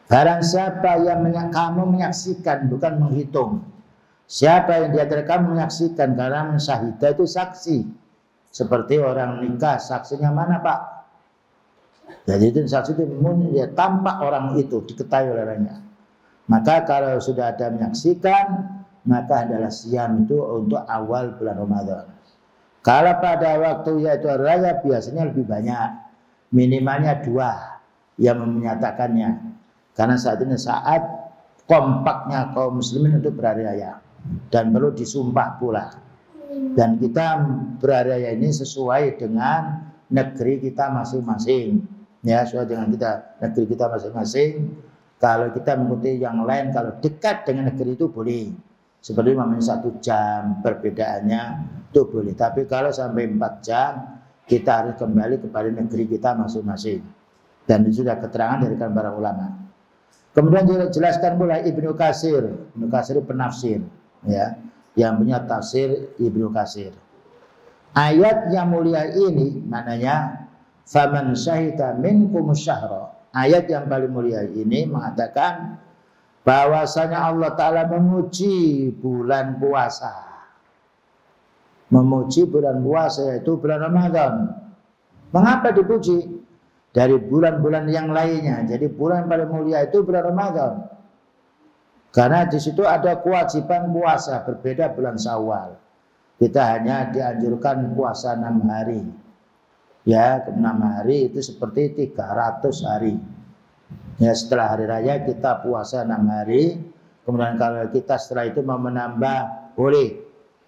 Barang siapa yang kamu menyaksikan, bukan menghitung. Siapa yang di antara kamu menyaksikan, karena syahidah itu saksi. Seperti orang nikah, saksinya mana Pak? Jadi itu saksi itu ya, tampak orang itu, diketahui oleh orangnya. Maka kalau sudah ada menyaksikan, maka adalah siam itu untuk awal bulan Ramadan. Kalau pada waktu yaitu hari raya biasanya lebih banyak. Minimalnya 2 yang menyatakannya. Karena saat ini saat kompaknya kaum muslimin untuk berhari raya. Dan perlu disumpah pula. Dan kita berhari raya ini sesuai dengan negeri kita masing-masing. Ya, sesuai dengan negeri kita masing-masing. Kalau kita mengikuti yang lain, kalau dekat dengan negeri itu boleh. Seperti namanya 1 jam perbedaannya itu boleh. Tapi kalau sampai 4 jam, kita harus kembali kepada negeri kita masing-masing. Dan itu sudah keterangan dari para ulama. Kemudian dijelaskan pula Ibnu Katsir. Ibnu Katsir penafsir, ya, yang punya tafsir Ibnu Katsir. Ayat yang mulia ini maknanya faman syahida minkumus syahra. Ayat yang paling mulia ini mengatakan bahwasanya Allah Ta'ala memuji bulan puasa. Memuji bulan puasa, yaitu bulan Ramadan. Mengapa dipuji? Dari bulan-bulan yang lainnya. Jadi bulan yang paling mulia itu bulan Ramadan. Karena di situ ada kewajiban puasa, berbeda bulan Syawal. Kita hanya dianjurkan puasa 6 hari. Ya, 6 hari itu seperti 300 hari. Ya, setelah hari raya kita puasa 6 hari. Kemudian kalau kita setelah itu mau menambah, boleh.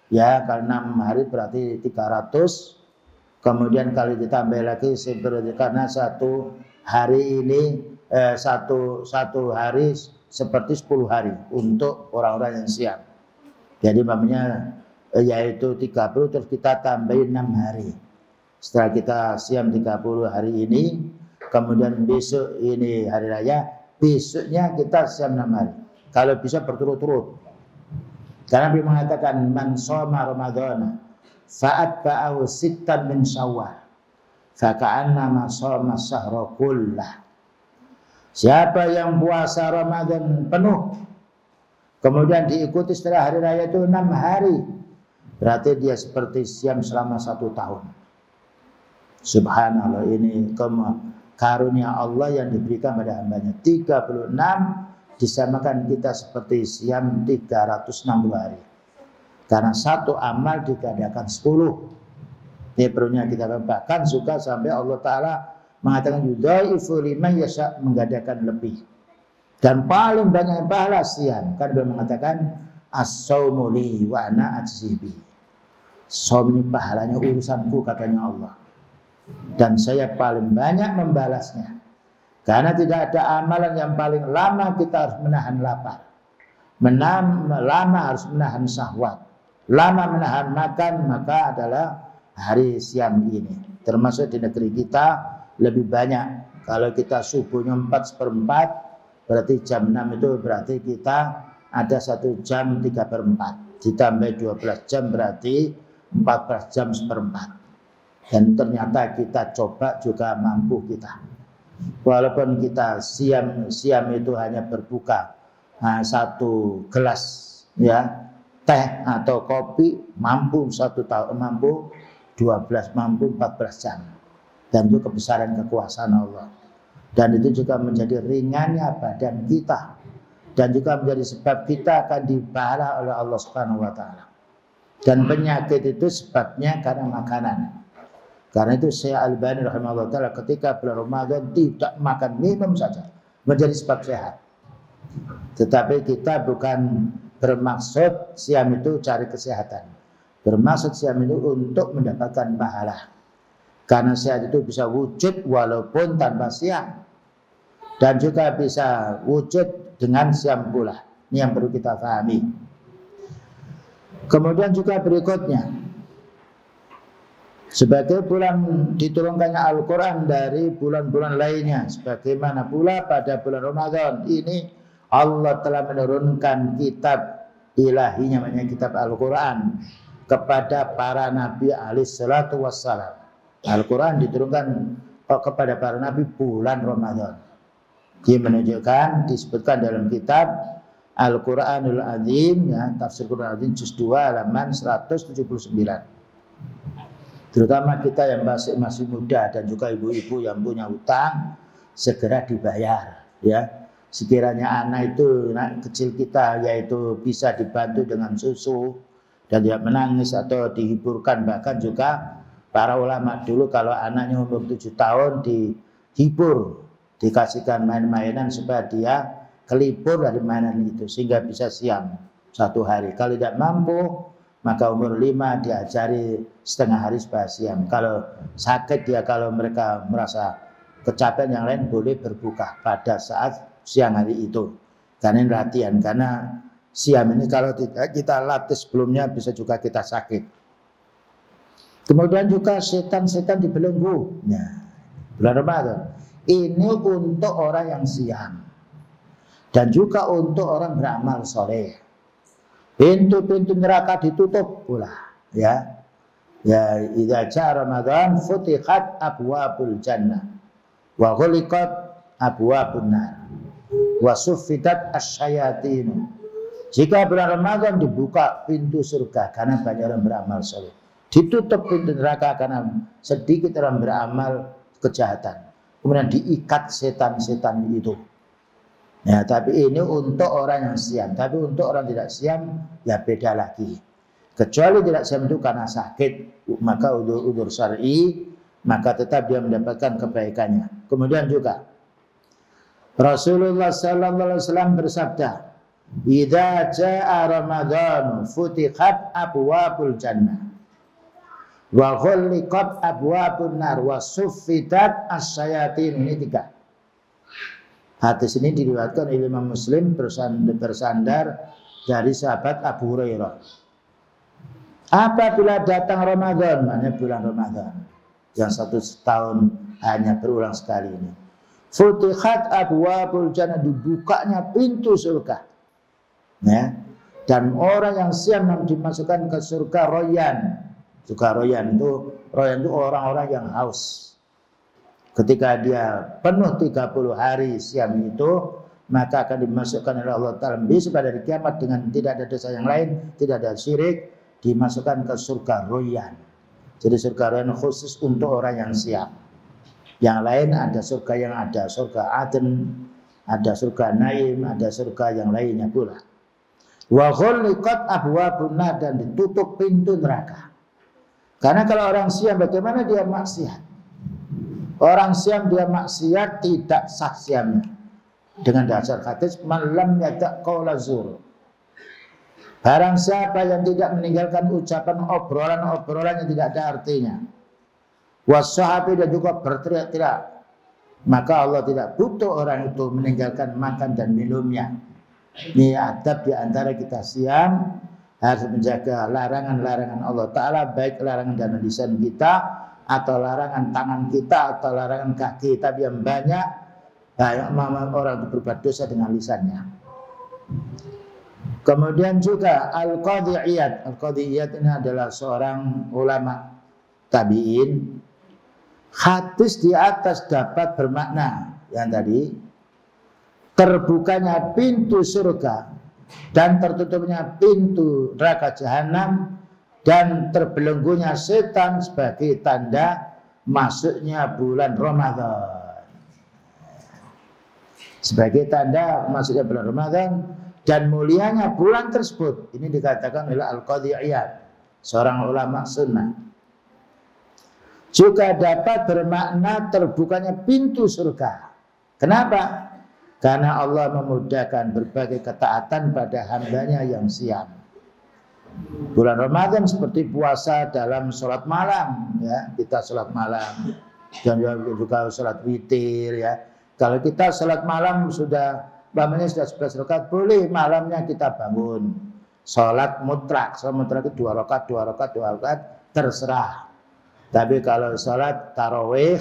Ya, kalau 6 hari berarti 300. Kemudian kalau ditambah lagi seperti karena 1 hari ini satu hari seperti 10 hari untuk orang-orang yang siap. Jadi namanya yaitu 30 terus kita tambahin 6 hari. Setelah kita siam 30 hari ini, kemudian besok ini hari raya, besoknya kita siam 6 hari. Kalau bisa berturut-turut. Karena Nabi mengatakan man shoma Ramadhana fa'atba'ahu sittan min Syawal faka'annama shoma syahra kullah. Siapa yang puasa Ramadan penuh kemudian diikuti setelah hari raya itu 6 hari, berarti dia seperti siam selama 1 tahun. Subhanallah, ini karunia Allah yang diberikan pada hambanya. 36 disamakan kita seperti siam 360 hari. Karena 1 amal dikadakan 10. Ini perlunya kita bahkan suka sampai Allah Ta'ala mengatakan yudhaifu liman yasha, mengadakan lebih. Dan paling banyak pahala siam. Kan dia mengatakan as-saumu li wa ana ajzibi. Saum ini pahalanya urusanku, katanya Allah. Dan saya paling banyak membalasnya. Karena tidak ada amalan yang paling lama kita harus menahan lapar. Lama harus menahan syahwat. Lama menahan makan, maka adalah hari siam ini. Termasuk di negeri kita lebih banyak. Kalau kita subuhnya 4/4, berarti jam 6 itu berarti kita ada 1 jam 3/4. Ditambah 12 jam berarti 14 jam 1/4. Dan ternyata kita coba juga mampu kita. Walaupun kita siam itu hanya berbuka 1 gelas ya teh atau kopi, mampu 1 tahun, mampu 12 mampu 14 jam. Dan itu kebesaran kekuasaan Allah. Dan itu juga menjadi ringannya badan kita. Dan juga menjadi sebab kita akan dibahala oleh Allah Subhanahu wa taala. Dan penyakit itu sebabnya karena makanan. Karena itu Syekh Albani rahimahullah taala ketika bulan Ramadan tidak makan minum saja menjadi sebab sehat. Tetapi kita bukan bermaksud siam itu cari kesehatan. Bermaksud siam itu untuk mendapatkan pahala. Karena sehat itu bisa wujud walaupun tanpa siam. Dan juga bisa wujud dengan siam pula. Ini yang perlu kita pahami. Kemudian juga berikutnya, sebagai bulan diturunkannya Al-Quran dari bulan-bulan lainnya, sebagaimana pula pada bulan Ramadan ini Allah telah menurunkan kitab ilahinya, namanya kitab Al-Quran, kepada para nabi alaihi salatu wassalam. Al-Quran diturunkan kepada para nabi bulan Ramadan. Dia menunjukkan, disebutkan dalam kitab Al-Quranul Azim, ya, tafsir Quran Azim juz 2 halaman 179. Terutama kita yang masih muda dan juga ibu-ibu yang punya utang, segera dibayar, ya. Sekiranya anak itu, anak kecil kita, yaitu bisa dibantu dengan susu dan tidak menangis atau dihiburkan. Bahkan juga para ulama dulu kalau anaknya umur 7 tahun dihibur, dikasihkan main-mainan supaya dia kelipur dari mainan itu sehingga bisa siam 1 hari. Kalau tidak mampu, maka umur 5 diajari setengah hari supaya siam. Kalau sakit dia, kalau mereka merasa kecapean yang lain, boleh berbuka pada saat siang hari itu. Karena ini latihan, karena siam ini kalau tidak kita latih sebelumnya bisa juga kita sakit. Kemudian juga setan-setan dibelenggu. Nah, bulan Ramadan ini untuk orang yang siam dan juga untuk orang beramal soleh. Pintu-pintu neraka ditutup pula, ya. Ya, idza jaa Ramadan futihat abwabul jannah wa ghuliqat abwabun nar wa suffidat asyayatin. Jika bulan Ramadan dibuka pintu surga karena banyak orang beramal soleh, ditutup pintu neraka karena sedikit orang beramal kejahatan, kemudian diikat setan-setan itu. Ya, tapi ini untuk orang yang siam. Tapi untuk orang tidak siam, ya beda lagi. Kecuali tidak siam itu karena sakit, maka udzur syar'i, maka tetap dia mendapatkan kebaikannya. Kemudian juga Rasulullah sallallahu alaihi wasallam bersabda, "Idza jaa Ramadan futihat abwabul jannah wa ghulliqat abwabun nar wa suffidat asyayatin." Ini 3. Hadis ini diriwayatkan oleh Imam Muslim bersandar dari sahabat Abu Hurairah. Apabila datang Ramadan, maknanya bulan Ramadan yang 1 tahun hanya berulang sekali ini, futihat abwabul jannah, dibukanya pintu surga, ya. Dan orang yang siam dimasukkan ke surga royan. Surga royan itu orang-orang yang haus. Ketika dia penuh 30 hari siam itu, maka akan dimasukkan oleh Allah Ta'ala besok pada hari kiamat dengan tidak ada dosa yang lain, tidak ada syirik, dimasukkan ke surga royan. Jadi surga royan khusus untuk orang yang siam. Yang lain ada surga yang ada surga Aden, ada surga Naim, ada surga yang lainnya pula. Wa ghulliqat abwabun nar, dan ditutup pintu neraka. Karena kalau orang siam bagaimana dia maksiat? Orang siam dia maksiat tidak sah siamnya. Dengan dasar hadis man lam yada' qaula zur. Barang siapa yang tidak meninggalkan ucapan obrolan-obrolan yang tidak ada artinya, wassahabi, dan juga berteriak-teriak, maka Allah tidak butuh orang itu meninggalkan makan dan minumnya. Ini adab di antara kita siam, harus menjaga larangan-larangan Allah Ta'ala, baik larangan dan lisan kita atau larangan tangan kita atau larangan kaki. Tapi yang banyak orang itu berbuat dosa dengan lisannya. Kemudian juga Al-Qadhi Iyad. Al-Qadhi Iyad ini adalah seorang ulama tabi'in. Hadis di atas dapat bermakna yang tadi, terbukanya pintu surga dan tertutupnya pintu neraka jahanam dan terbelenggunya setan sebagai tanda masuknya bulan Ramadan. Sebagai tanda masuknya bulan Ramadan dan mulianya bulan tersebut. Ini dikatakan oleh Al-Qadhi Iyad, seorang ulama sunnah. Juga dapat bermakna terbukanya pintu surga. Kenapa? Karena Allah memudahkan berbagai ketaatan pada hambanya yang siam. Bulan Ramadan seperti puasa dalam sholat malam, ya, kita sholat malam dan juga sholat witir, ya. Kalau kita sholat malam sudah 11 rakaat, boleh malamnya kita bangun sholat mutlak. Sholat mutlak itu 2 rakaat, terserah. Tapi kalau sholat tarawih,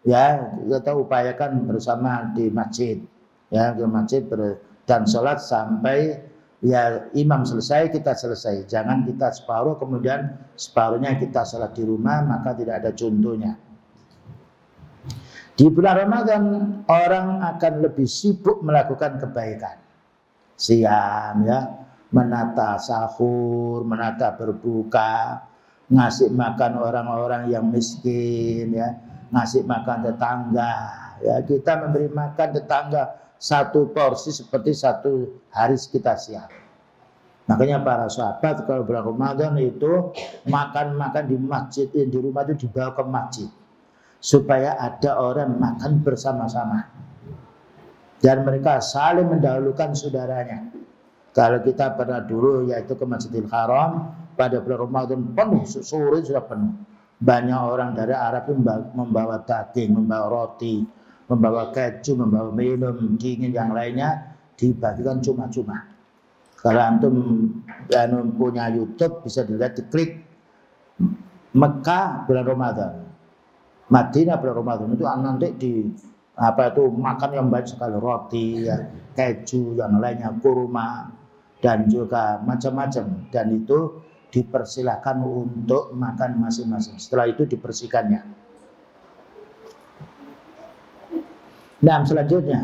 ya, kita upayakan bersama di masjid, ya, ke masjid dan sholat sampai ya imam selesai, kita selesai. Jangan kita separuh kemudian separuhnya kita sholat di rumah, maka tidak ada contohnya. Di bulan Ramadan orang akan lebih sibuk melakukan kebaikan. Siam, ya, menata sahur, menata berbuka, ngasih makan orang-orang yang miskin, ya, ngasih makan tetangga, ya, kita memberi makan tetangga 1 porsi seperti 1 hari kita siap. Makanya para sahabat kalau bulan Ramadan itu makan di masjid, di rumah itu dibawa ke masjid supaya ada orang makan bersama-sama dan mereka saling mendahulukan saudaranya. Kalau kita pernah dulu yaitu ke Masjidil Haram pada bulan Ramadan penuh, sore sudah penuh. Banyak orang dari Arab membawa daging, membawa roti, membawa keju, membawa minum dingin yang lainnya, dibagikan cuma-cuma. Kalau antum punya YouTube bisa dilihat, diklik Mekah bulan Ramadan, Madinah bulan Ramadan, itu nanti di apa itu makan yang banyak sekali, roti, ya, keju yang lainnya, kurma dan juga macam-macam, dan itu dipersilakan untuk makan masing-masing. Setelah itu dibersihkannya. Nah, selanjutnya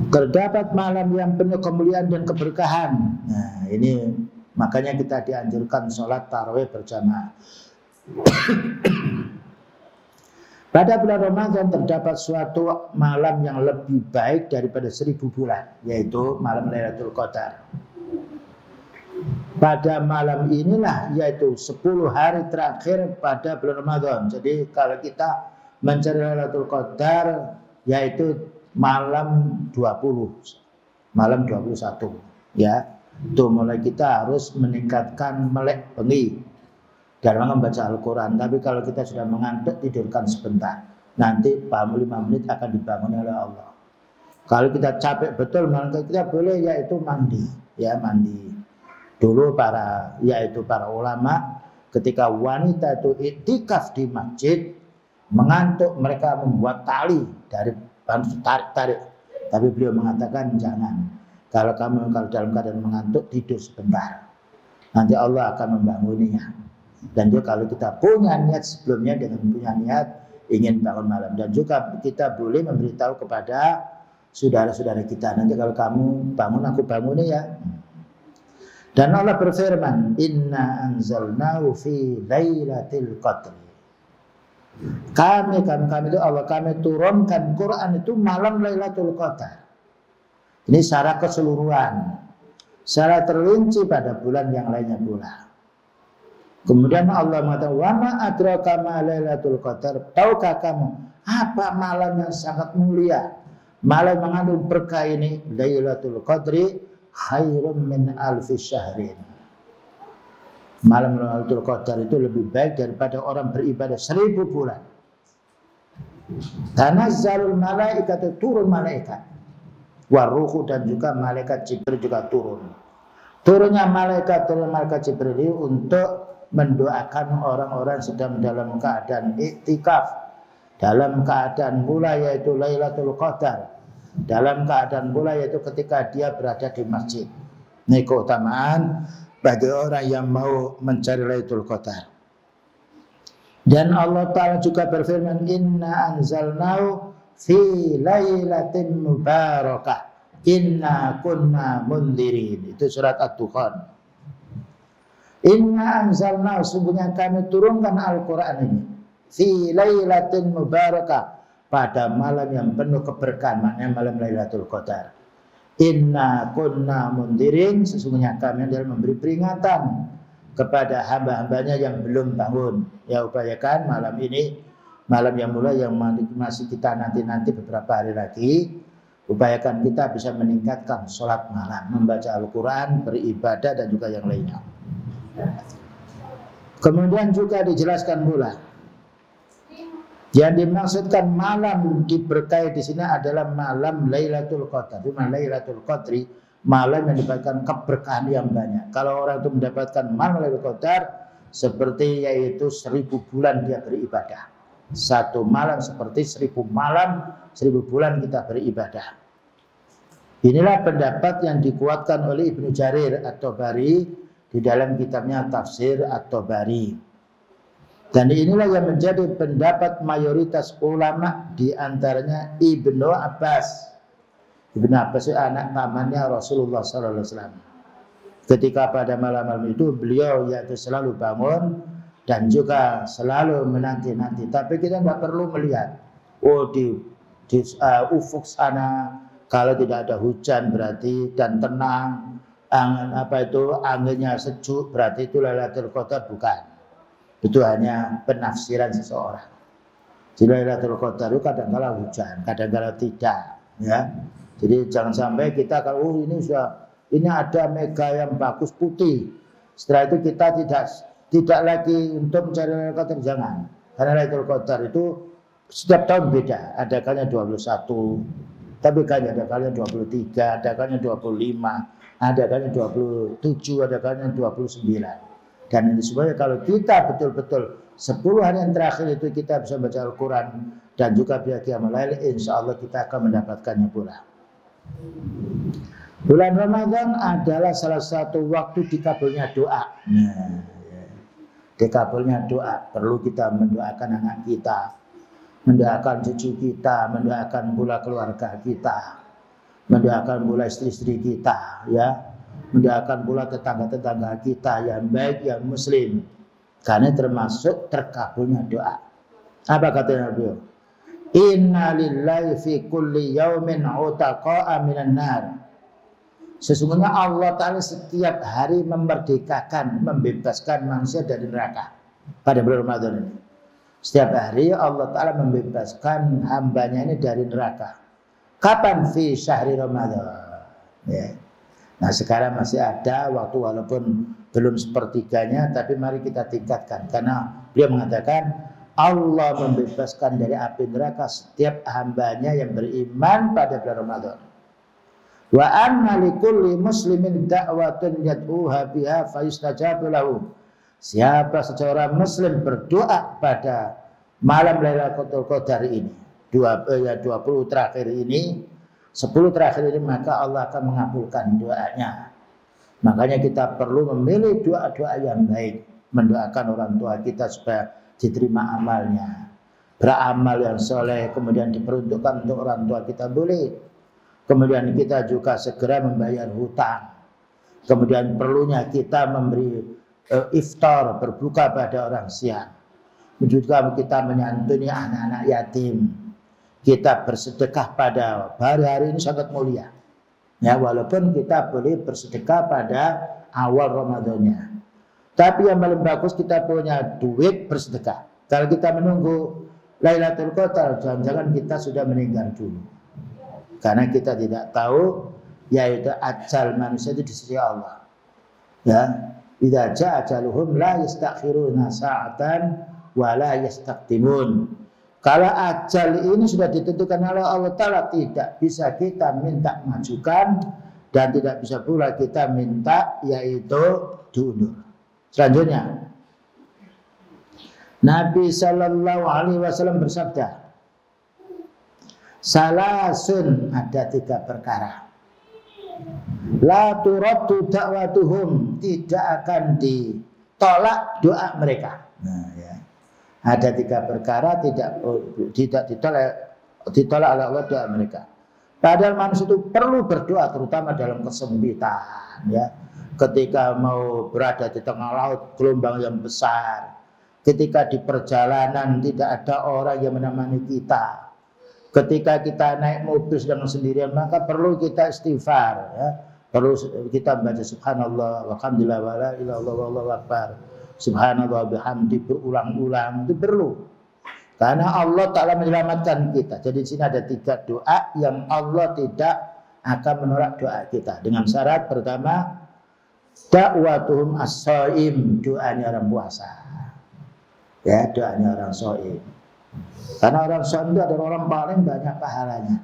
terdapat malam yang penuh kemuliaan dan keberkahan. Nah, ini makanya kita dianjurkan sholat tarawih berjamaah. Pada bulan Ramadan terdapat suatu malam yang lebih baik daripada 1000 bulan, yaitu malam Lailatul Qadar. Pada malam inilah, yaitu 10 hari terakhir pada bulan Ramadan. Jadi kalau kita mencari Lailatul Qadar, yaitu malam 20, malam 21, ya, itu mulai kita harus meningkatkan melek bengi dalam membaca Al-Quran. Tapi kalau kita sudah mengantuk, tidurkan sebentar. Nanti 5 menit akan dibangun oleh Allah. Kalau kita capek betul, maka kita boleh yaitu mandi, ya, mandi. Dulu para ulama ketika wanita itu iktikaf di masjid mengantuk, mereka membuat tali dari tarik. Tapi beliau mengatakan jangan. Kalau dalam keadaan mengantuk, tidur sebentar. Nanti Allah akan membangunnya. Dan juga kalau kita punya niat sebelumnya dengan punya niat ingin bangun malam, dan juga kita boleh memberitahu kepada saudara-saudara kita, nanti kalau kamu bangun aku bangun ya. Dan Allah berfirman, Inna anzalnahu fi lailatul qadr. Kami itu Allah, kami turunkan Quran itu malam Lailatul Qadar. Ini secara keseluruhan, secara terrinci pada bulan yang lainnya pula. Kemudian Allah mengatakan, wa ma adraka ma Lailatul Qadar. Tahukah kamu apa malam yang sangat mulia? Malam mengandung berkah ini, Lailatul Qadri khairum min alfi syahrin. Malam Lailatul Qadar itu lebih baik daripada orang beribadah 1000 bulan. Tanazzalul malaikatu, turun malaikat. Waruhu, dan juga malaikat Jibril juga turun. Turunnya malaikat Jibril ini untuk mendoakan orang-orang sedang dalam keadaan iktikaf, dalam keadaan pula yaitu Lailatul Qadar, dalam keadaan pula yaitu ketika dia berada di masjid. Ini keutamaan bagi orang yang mau mencari Lailatul Qadar. Dan Allah Ta'ala juga berfirman, Inna anzalnahu fi lailatin mubarakah, inna kunna mundirin. Itu surat Ad-Dukhan. Inna anzalna, sungguhnya kami turunkan Al-Quran ini fi lailatin mubarakah, pada malam yang penuh keberkahan, maknanya malam Lailatul Qadar. Inna kunna mundirin, sesungguhnya kami adalah memberi peringatan kepada hamba-hambanya yang belum bangun. Ya, upayakan malam ini, malam yang mulai yang masih kita nanti beberapa hari lagi, upayakan kita bisa meningkatkan sholat malam, membaca Al-Quran, beribadah dan juga yang lainnya. Kemudian juga dijelaskan pula, yang dimaksudkan malam diberkahi di sini adalah malam Lailatul Qadar. Malam Lailatul Qadri, malam yang dapatkan keberkahan yang banyak. Kalau orang itu mendapatkan malam Lailatul Qadar, seperti yaitu 1000 bulan dia beribadah. Satu malam seperti 1000 malam, 1000 bulan kita beribadah. Inilah pendapat yang dikuatkan oleh Ibnu Jarir At-Tabari di dalam kitabnya Tafsir At-Tabari. Dan inilah yang menjadi pendapat mayoritas ulama, di antaranya Ibnu Abbas. Ibnu Abbas itu anak pamannya Rasulullah SAW. Ketika pada malam-malam itu beliau yaitu selalu bangun dan juga selalu menanti-nanti. Tapi kita tidak perlu melihat, oh di ufuk sana kalau tidak ada hujan berarti dan tenang, anginnya sejuk berarti itu Lailatul Qadar, bukan. Itu hanya penafsiran seseorang. Di Lailatul Qadar itu kadang-kala hujan, kadang-kala tidak, ya. Jadi jangan sampai kita kalau ini ada mega yang bagus putih. Setelah itu kita tidak lagi untuk mencari Lailatul Qadar, jangan. Karena Lailatul Qadar itu setiap tahun beda. Ada kalanya 21, tapi ada kalanya 23, ada kalanya 25, ada kalanya 27, ada kalanya 29. Dan ini semuanya kalau kita betul-betul 10 hari yang terakhir itu kita bisa baca Al-Quran dan juga qiyamul lail, insya Allah kita akan mendapatkannya pula. Bulan Ramadan adalah salah satu waktu dikabulnya doa. Nah, dikabulnya doa, perlu kita mendoakan anak kita, mendoakan cucu kita, mendoakan pula keluarga kita, mendoakan pula istri-istri kita, ya. Mendoakan pula tetangga-tetangga kita yang baik, yang muslim, karena termasuk terkabulnya doa. Apa katanya beliau? Inna lillahi fi kulli yaumin utaqa'a minan nar. Sesungguhnya Allah Ta'ala setiap hari memerdekakan, membebaskan manusia dari neraka pada bulan Ramadan ini. Setiap hari Allah Ta'ala membebaskan hambanya ini dari neraka. Kapan? Fi syahri Ramadan, ya. Nah sekarang masih ada waktu, walaupun belum sepertiganya, tapi mari kita tingkatkan. Karena beliau mengatakan Allah membebaskan dari api neraka setiap hambanya yang beriman pada bulan Ramadan. Wa anna likulli muslimin da'watun yad'uha biha fayustajabu lahu. Siapa seorang muslim berdoa pada malam Lailatul Qadar ini, 20 terakhir ini, 10 terakhir ini, maka Allah akan mengabulkan doanya. Makanya kita perlu memilih doa-doa yang baik, mendoakan orang tua kita supaya diterima amalnya, beramal yang soleh, kemudian diperuntukkan untuk orang tua kita boleh. Kemudian kita juga segera membayar hutang. Kemudian perlunya kita memberi iftar, berbuka pada orang siang. Juga kita menyantuni anak-anak yatim. Kita bersedekah pada hari-hari ini sangat mulia. Ya, walaupun kita boleh bersedekah pada awal Ramadannya. Tapi yang paling bagus kita punya duit bersedekah. Kalau kita menunggu Lailatul Qadar, jangan-jangan kita sudah meninggal dulu. Karena kita tidak tahu yaitu ajal manusia itu di sisi Allah. Ya, idza jaa ajaluhum la yastakhiruna sa'atan wa la yastaqdimun. Kalau ajal ini sudah ditentukan oleh Allah Ta'ala, tidak bisa kita minta majukan dan tidak bisa pula kita minta yaitu diundur. Selanjutnya, Nabi Sallallahu Alaihi Wasallam bersabda, salasun, ada 3 perkara. La turaddu da'watuhum, tidak akan ditolak doa mereka. Nah, ya. Ada 3 perkara tidak ditolak oleh Allah doa mereka. Padahal manusia itu perlu berdoa, terutama dalam kesempitan, ya. ketika mau berada di tengah laut gelombang yang besar, ketika di perjalanan tidak ada orang yang menemani kita, ketika kita naik mobil sedang sendirian, maka perlu kita istighfar, ya. Perlu kita membaca subhanallah walhamdulillah wala ilaha illallah wallahu akbar, subhanallah bihamdi berulang-ulang, itu perlu. Karena Allah Ta'ala menyelamatkan kita. Jadi di sini ada 3 doa yang Allah tidak akan menolak doa kita. Dengan syarat pertama, da'watuhum as-shaim, doanya orang puasa. Ya, doanya orang shaim. Karena orang shaim itu adalah orang paling banyak pahalanya.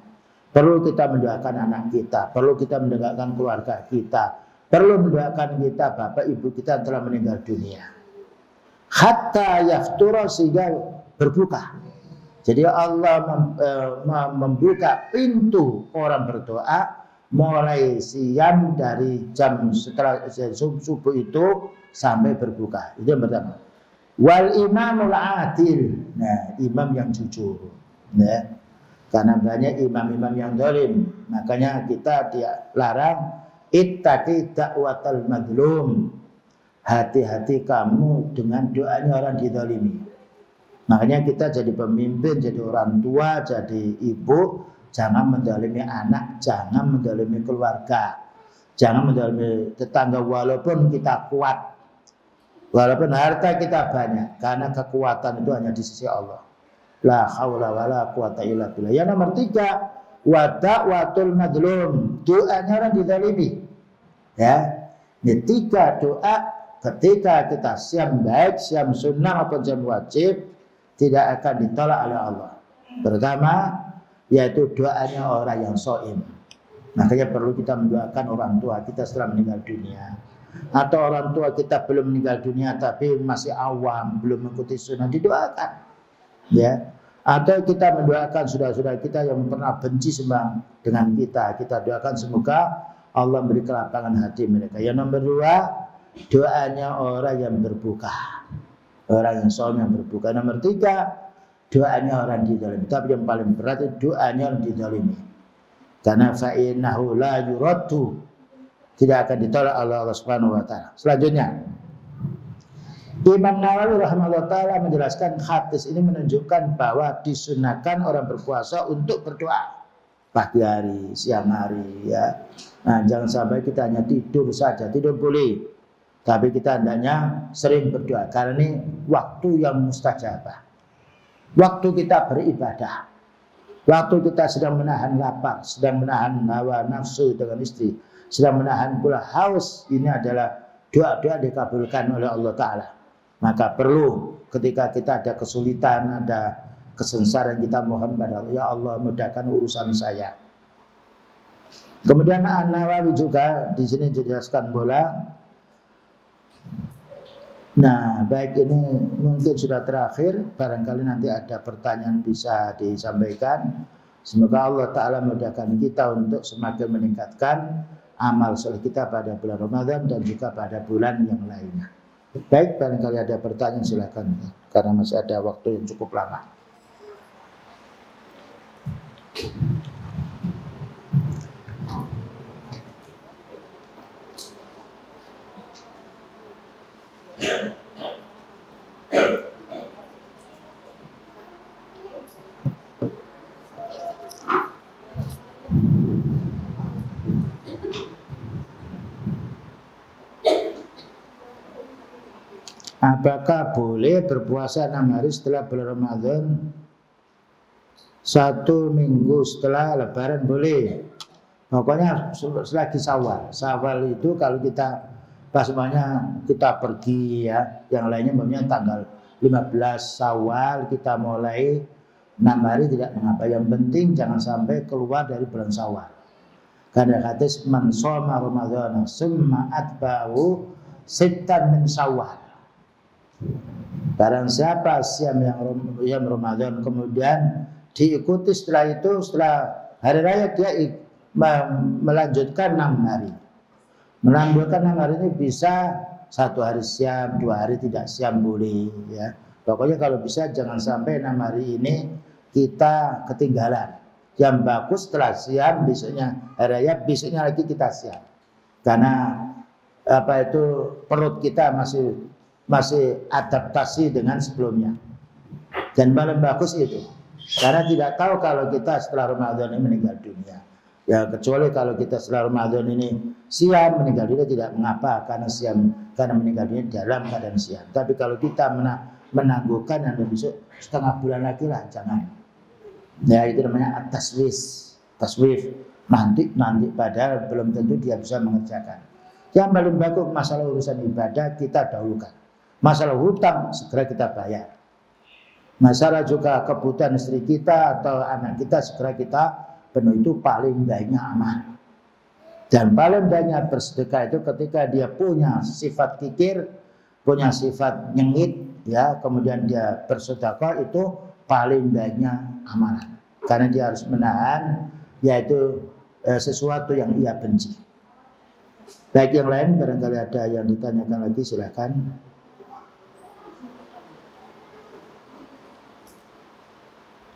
Perlu kita mendoakan anak kita, perlu kita mendoakan keluarga kita, perlu mendoakan kita bapak ibu kita yang telah meninggal dunia. Hatta yaftura, sehingga berbuka. Jadi Allah membuka pintu orang berdoa mulai siang dari jam setelah subuh itu sampai berbuka. Itu yang pertama. Wal imamul adil. Nah, imam yang jujur. Nah, karena banyak imam-imam yang zalim, makanya kita dilarang ittaqi da'watal madlum. Hati-hati kamu dengan doanya orang dizalimi. Makanya kita jadi pemimpin, jadi orang tua, jadi ibu, jangan menzalimi anak, jangan menzalimi keluarga, jangan menzalimi tetangga walaupun kita kuat, walaupun harta kita banyak, karena kekuatan itu hanya di sisi Allah. La haula wala quwata illa billah. Yang nomor 3, wa da'watul madlum, doanya orang dizalimi. Ya, ini 3 doa ketika kita siam baik, siam sunnah maupun siam wajib, tidak akan ditolak oleh Allah. Pertama, yaitu doanya orang yang shaim. Makanya perlu kita mendoakan orang tua kita setelah meninggal dunia. Atau orang tua kita belum meninggal dunia tapi masih awam, belum mengikuti sunnah, didoakan. Ya. Atau kita mendoakan saudara-saudara kita yang pernah benci sama dengan kita. Kita doakan semoga Allah beri kelapangan hati mereka. Yang nomor 2, doanya orang yang berbuka. Orang yang shaim yang berbuka. Nomor 3, doanya orang dizalimi. Tapi yang paling berat itu doanya orang dizalimi. Karena fa'innahu la yuraddu, tidak akan ditolak oleh Allah Subhanahu wa taala. Selanjutnya, Imam Nawawi rahimahullah taala menjelaskan hadis ini menunjukkan bahwa disunahkan orang berpuasa untuk berdoa pagi hari, siang hari, ya. Nah, jangan sampai kita hanya tidur saja. Tidur boleh, tapi kita hendaknya sering berdoa karena ini waktu yang mustajabah. Waktu kita beribadah, waktu kita sedang menahan lapar, sedang menahan hawa nafsu dengan istri, sedang menahan pula haus, ini adalah doa-doa dikabulkan oleh Allah Ta'ala. Maka perlu ketika kita ada kesulitan, ada kesengsaraan, kita mohon pada Allah, ya Allah mudahkan urusan saya. Kemudian An-Nawawi juga di sini dijelaskan pula. Nah, baik, ini mungkin sudah terakhir, barangkali nanti ada pertanyaan bisa disampaikan. Semoga Allah Ta'ala mudahkan kita untuk semakin meningkatkan amal soleh kita pada bulan Ramadan dan juga pada bulan yang lainnya. Baik, barangkali ada pertanyaan silakan, karena masih ada waktu yang cukup lama. Apakah boleh berpuasa 6 hari setelah bulan Ramadan, 1 minggu setelah Lebaran? Boleh. Pokoknya selagi Syawal. Syawal itu kalau kita pas semuanya kita pergi, ya, yang lainnya memangnya tanggal 15 Syawal kita mulai 6 hari tidak mengapa. Yang penting jangan sampai keluar dari bulan Syawal. Karena hadis man shoma Ramadhana summa atba'u sittan min Syawal. Barang siapa siam yang Ramadan kemudian diikuti setelah itu, setelah hari raya dia melanjutkan 6 hari. Melanjutkan 6 hari ini bisa 1 hari siam, 2 hari tidak siam boleh, ya. Pokoknya kalau bisa jangan sampai 6 hari ini kita ketinggalan. Yang bagus setelah siam besoknya hari raya, besoknya lagi kita siam. Karena perut kita masih adaptasi dengan sebelumnya. Dan paling bagus itu, karena tidak tahu kalau kita setelah Ramadan ini meninggal dunia. Ya kecuali kalau kita setelah Ramadan ini siam, meninggal dunia tidak mengapa, karena meninggal dunia dalam keadaan siam. Tapi kalau kita menangguhkan yang besok setengah bulan lagi lah, jangan. Ya itu namanya taswif. Nanti padahal belum tentu dia bisa mengerjakan. Yang paling bagus masalah urusan ibadah kita dahulukan. Masalah hutang segera kita bayar. Masalah juga kebutuhan istri kita atau anak kita segera kita penuh, itu paling banyak aman. Dan paling banyak bersedekah itu ketika dia punya sifat kikir, punya sifat nyengit, ya, kemudian dia bersedekah, itu paling banyak amalan. Karena dia harus menahan, yaitu sesuatu yang ia benci. Baik, yang lain barangkali ada yang ditanyakan lagi, silakan.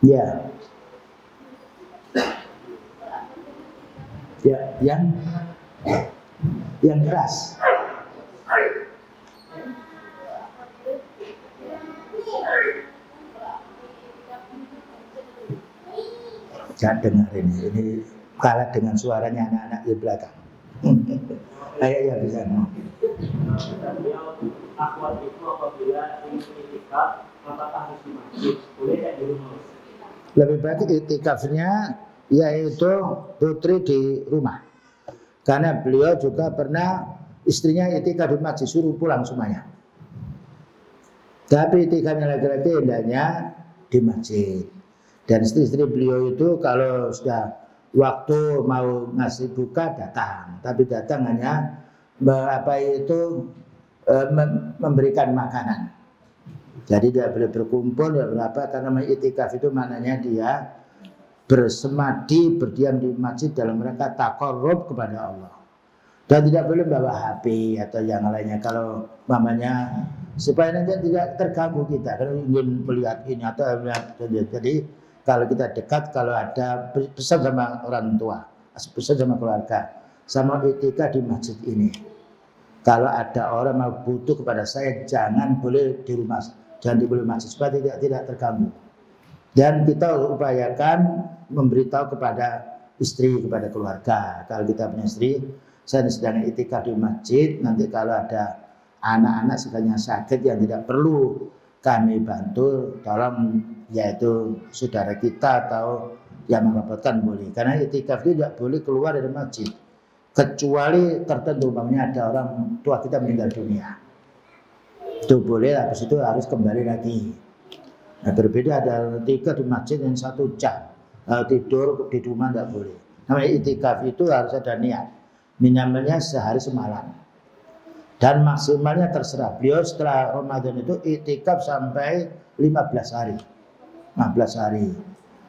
Ya. Ya, yang keras. Gak dengar ini kalah dengan suaranya anak-anak di belakang. Ayo ya bisa. Akhwat itu apabila ingin itikaf, apakah harus di masjid? Boleh tidak di rumah? Lebih baik itikafnya yaitu putri di rumah. Karena beliau juga pernah istrinya itikaf di masjid, suruh pulang semuanya. Tapi itikafnya laki-laki hendaknya di masjid. Dan istri-istri beliau itu kalau sudah waktu mau ngasih buka datang, tapi datang hanya memberikan makanan. Jadi dia boleh berkumpul ya berapa, karena itikaf itu maknanya dia bersemadi, berdiam di masjid dalam rangka taqarrub kepada Allah. Dan tidak boleh bawa HP atau yang lainnya, kalau mamanya supaya nanti tidak terganggu kita kalau ingin melihat ini atau melihat. Jadi kalau kita dekat, kalau ada pesan sama orang tua, pesan sama keluarga, sama itikaf di masjid ini. Kalau ada orang mau butuh kepada saya, jangan boleh di rumah, jangan di masjid supaya tidak terganggu. Dan kita upayakan memberitahu kepada istri, kepada keluarga. Kalau kita punya istri, saya sedang itikaf di masjid, nanti kalau ada anak-anak sekalian sakit yang tidak perlu kami bantu, tolong yaitu saudara kita atau yang merepotkan boleh. Karena itikaf itu tidak boleh keluar dari masjid, kecuali tertentu, umpamanya ada orang tua kita meninggal dunia, itu boleh, habis itu harus kembali lagi. Nah, berbeda ada itikaf di masjid yang 1 jam, tidur di rumah tidak boleh. Namanya itikaf itu harus ada niat, minimalnya sehari semalam. Dan maksimalnya terserah. Beliau setelah Ramadan itu itikaf sampai 15 hari. 15 hari.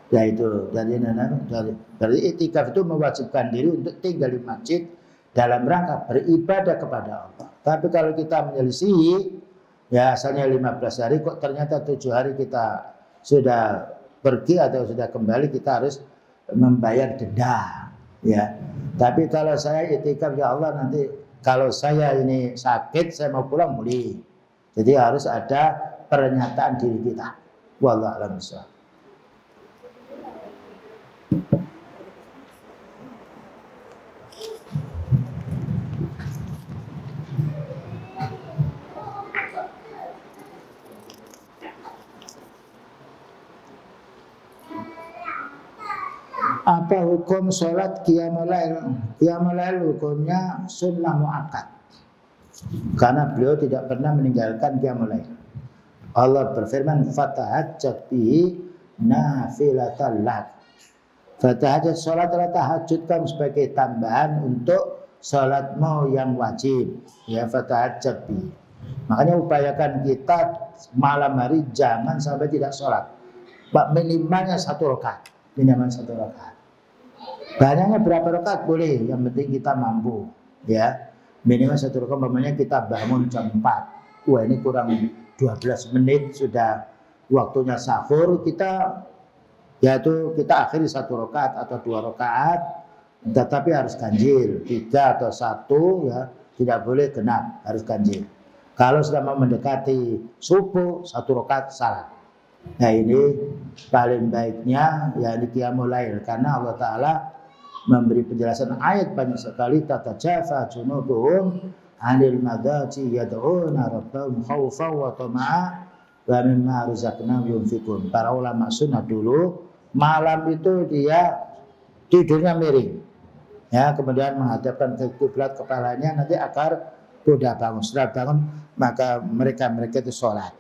Yaitu dari itikaf itu mewajibkan diri untuk tinggal di masjid dalam rangka beribadah kepada Allah. Tapi kalau kita menyelisihi, ya asalnya 15 hari kok ternyata 7 hari kita sudah pergi atau sudah kembali, kita harus membayar denda. Ya. Tapi kalau saya itikaf, ya Allah nanti kalau saya ini sakit, saya mau pulang boleh. Jadi harus ada pernyataan diri kita. Wallahu a'lam bishawab. Apa hukum sholat qiyamul lail? Qiyamul lail hukumnya sunnah muakkad. Karena beliau tidak pernah meninggalkan qiyamul lail. Allah berfirman, "Fatahajjat bihi nafilatan lak." Fatahajjat, sholat tahajudkan sebagai tambahan untuk sholatmu yang wajib. Ya, fatahajjat bihi. Makanya upayakan kita malam hari jangan sampai tidak sholat. Minimalnya 1 rakaat. Minimal 1 rakaat. Banyaknya berapa rakaat boleh, yang penting kita mampu, ya. Minimal 1 rakaat, umpamanya kita bangun jam 4. Wah, ini kurang 12 menit sudah waktunya sahur, kita akhiri 1 rakaat atau 2 rakaat, tetapi harus ganjil 3 atau 1, ya. tidak boleh genap, harus ganjil. Kalau sudah mau mendekati subuh, 1 rakaat salat. Nah ini paling baiknya ya di qiyamul lail, karena Allah Ta'ala memberi penjelasan ayat banyak sekali, tatajafa junubuhum 'anil madaji yad'una rabbahum khaufan wa tama'a wa mimma razaqnahum yunfikun. Para ulama sunnah dulu malam itu dia tidurnya miring, ya, kemudian menghadapkan ke kiblat kepalanya, nanti akar sudah bangun. Setelah bangun maka mereka itu sholat.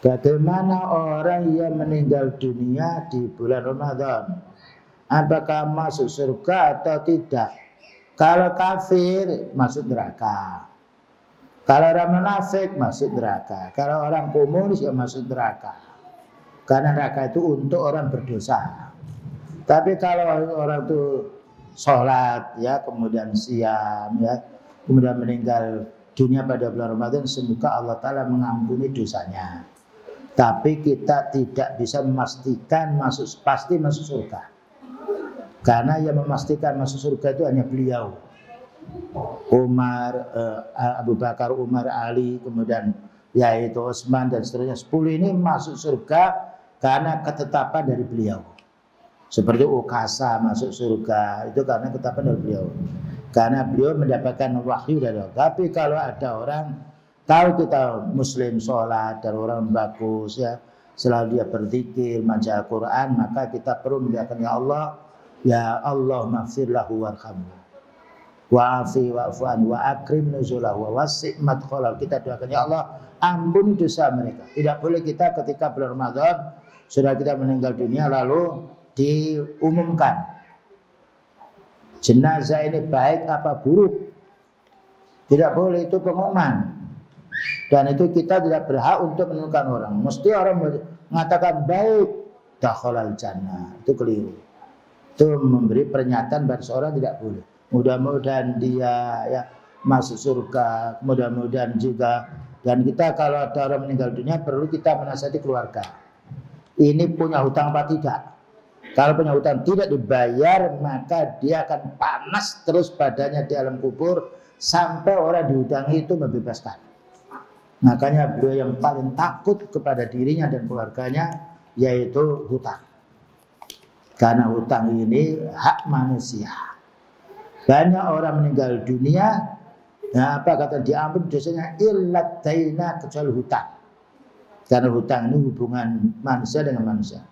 Bagaimana orang yang meninggal dunia di bulan Ramadan? Apakah masuk surga atau tidak? Kalau kafir masuk neraka. Kalau orang munafik masuk neraka. Kalau orang komunis ya masuk neraka. Karena neraka itu untuk orang berdosa. Tapi kalau orang itu sholat, ya, kemudian siam, ya, kemudian meninggal dunia pada bulan Ramadan, semoga Allah Ta'ala mengampuni dosanya. Tapi kita tidak bisa memastikan pasti masuk surga. Karena yang memastikan masuk surga itu hanya beliau. Abu Bakar, Umar, Ali, kemudian yaitu Utsman dan seterusnya. 10 ini masuk surga karena ketetapan dari beliau. Seperti Ukasa masuk surga, itu karena ketetapan dari beliau. Karena beliau mendapatkan wahyu dari Allah. Tapi kalau ada orang tahu kita muslim sholat dan orang bagus, ya, selalu dia berzikir, baca Al-Quran, maka kita perlu mendoakan, ya Allah maghfir lahu warhamhu wa'afi wa'fu'an wa akrim nuzulahu wa wasi' madkhalahu. Kita doakan, ya Allah ampuni dosa mereka. Tidak boleh kita ketika bulan Ramadan sudah kita meninggal dunia lalu diumumkan jenazah ini baik apa buruk. Tidak boleh, itu pengumuman. Dan itu kita tidak berhak untuk menentukan orang. Mesti orang mengatakan baik, dakhalal jannah. Itu keliru. Itu memberi pernyataan pada seorang, tidak boleh. Mudah-mudahan dia ya masuk surga, mudah-mudahan juga. Dan kita kalau ada orang meninggal dunia perlu kita menasihati keluarga. Ini punya hutang apa tidak? Kalau punya hutang tidak dibayar, maka dia akan panas terus badannya di alam kubur sampai orang dihutangi itu membebaskan. Makanya beliau yang paling takut kepada dirinya dan keluarganya yaitu hutang. Karena hutang ini hak manusia. Banyak orang meninggal dunia, ya, apa kata diampun dosanya illat daina, kecuali hutang. Karena hutang ini hubungan manusia dengan manusia.